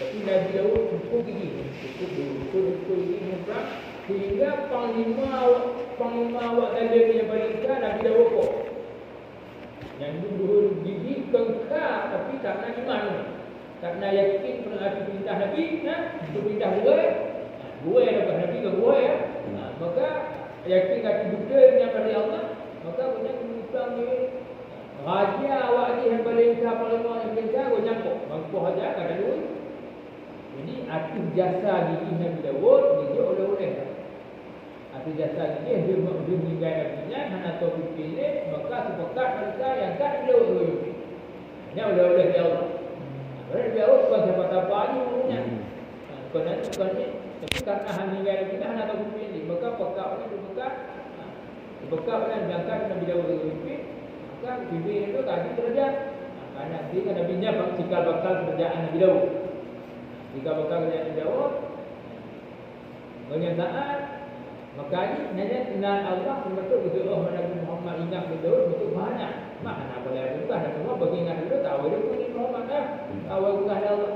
Tapi Nabi Daud cukup gigi perang sehingga panglima awak talian yang paling besar Nabi Daud kok. Yang dulu gigi kengkar tapi tak nak iman. Tak nak yakin perintah Nabi, perintah buai dapat Nabi ke buai maka yakin kata betul yang dari Allah, maka banyak Islam ni raja awak ni yang paling besar panglima yang paling besar kau campur mampu hajar kata dulu. Jadi arti jasa gigi Nabi Daud dia oleh-oleh. Arti jasa gigi dia meninggal Nabi-nya hana tahu pilih maka sepakat mereka yang tak ada oleh-oleh. Ini oleh-oleh dia Allah. Berarti dia Allah bukan siapa-siapa ni umumnya. Bukan ni. Tapi karena meninggal Nabi-nya hana tahu pilih maka pekaknya dibekapkan jangka Nabi Daud itu maka pimpin itu kaji derajat. Karena dia Nabi-nya cikal bakal kerajaan Nabi Daud. Jika bakal kerajaan Daud kenyataan maka ini nanya kenal Allah betul Allah Nabi Muhammad ingat betul banyak mana boleh juga ada semua bagi ingat dulu tahu dia pun Muhammad tahu bukan Allah.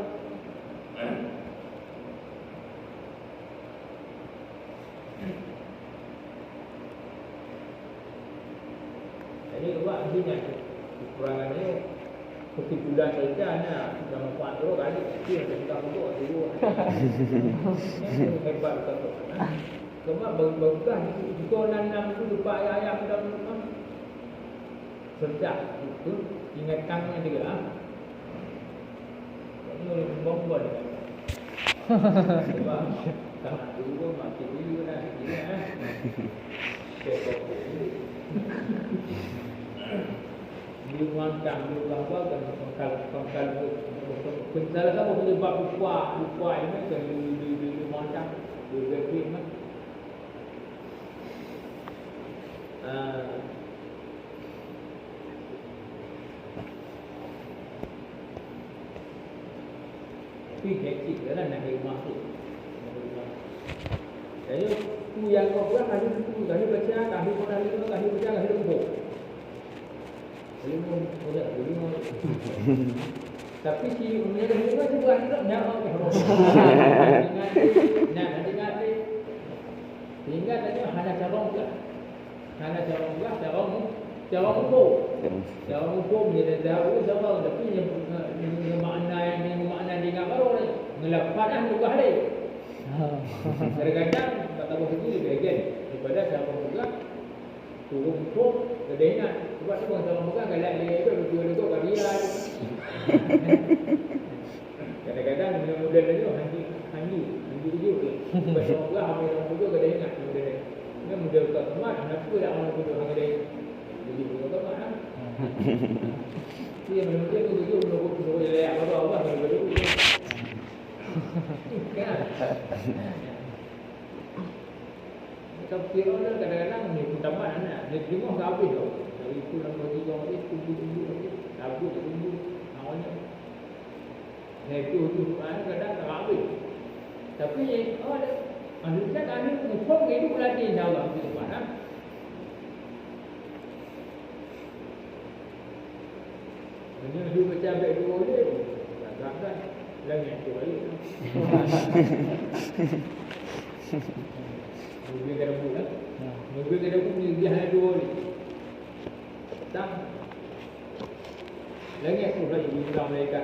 Jadi buat intinya kekurangannya kesimpulan saja sudah mempunyai teruk kali kecil tentang untuk dulu hebat betul. Cuma baguslah jika nanam itu lupa ayat dalam rumah sejak itu ingatkan juga ini oleh bombon sebab tak dulu mati dulu lah dia mengangkat dia apa kan pangkal salah satu penyebab lupa ini kan dia mengangkat dia berpikir tapi kecil lah nak hikmah tu. Jadi tu yang kau buat hari tu hari baca kahir pun hari tu kahir baca kahir tu. Belum. Tapi si punya kedua tu buat tak nyawa ke orang. Nak dengar ni. Sehingga tadi hana carong pula. Carong hukum menjadi tahu sama tapi yang makna dia ingat baru ni. Ngelapan bukan hari. Kadang-kadang tak tahu begitu bahagian daripada carong juga turun hukum dia ingat sebab tu orang bukan galak dia itu betul-betul kalia. Kadang-kadang model dia handi dia. Sebab orang orang betul dia ingat model dia. Dia model tak temat kenapa tak orang betul hang dia. Jadi betul temat ah. Dia mungkin betul betul dia Allah betul. Kan? Kalau kira orang kadang-kadang ni tamat anak dia tengok tak habis tau. Dari itu nak bagi orang dia tunggu lagi. Lagu tak tunggu. Awalnya. Nah itu kadang tak habis. Tapi manusia kami musuh itu lagi insyaAllah. Ini dia macam ambil dua dia. Agak-agak. Lagi tu lagi. Mobil kena buat lah. Mobil kena buat dia hanya dua ni. Tak. Lagi aku lagi bilang mereka.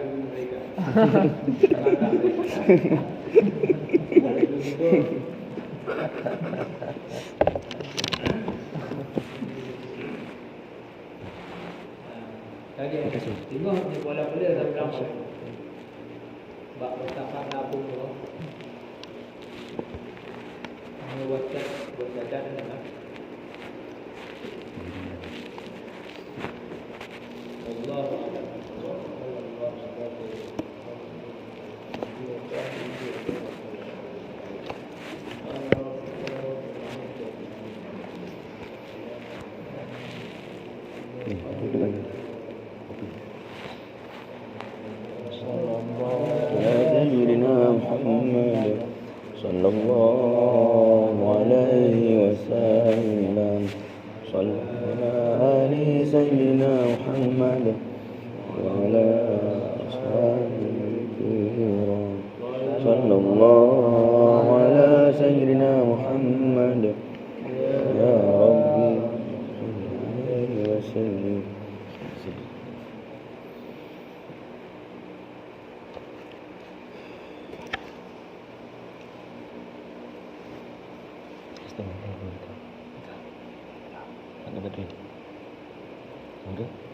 Tadi tengok ni bola-bola dah berapa. Bak bertapak dapur tu. Buat cacat adalah Allah Allah صلى الله عليه وسلم صلى على سيدنا محمد وعلى أصحابه الكرام صلى الله على سيدنا محمد يا ربي صل عليه وسلم. Ada bateri. Udah.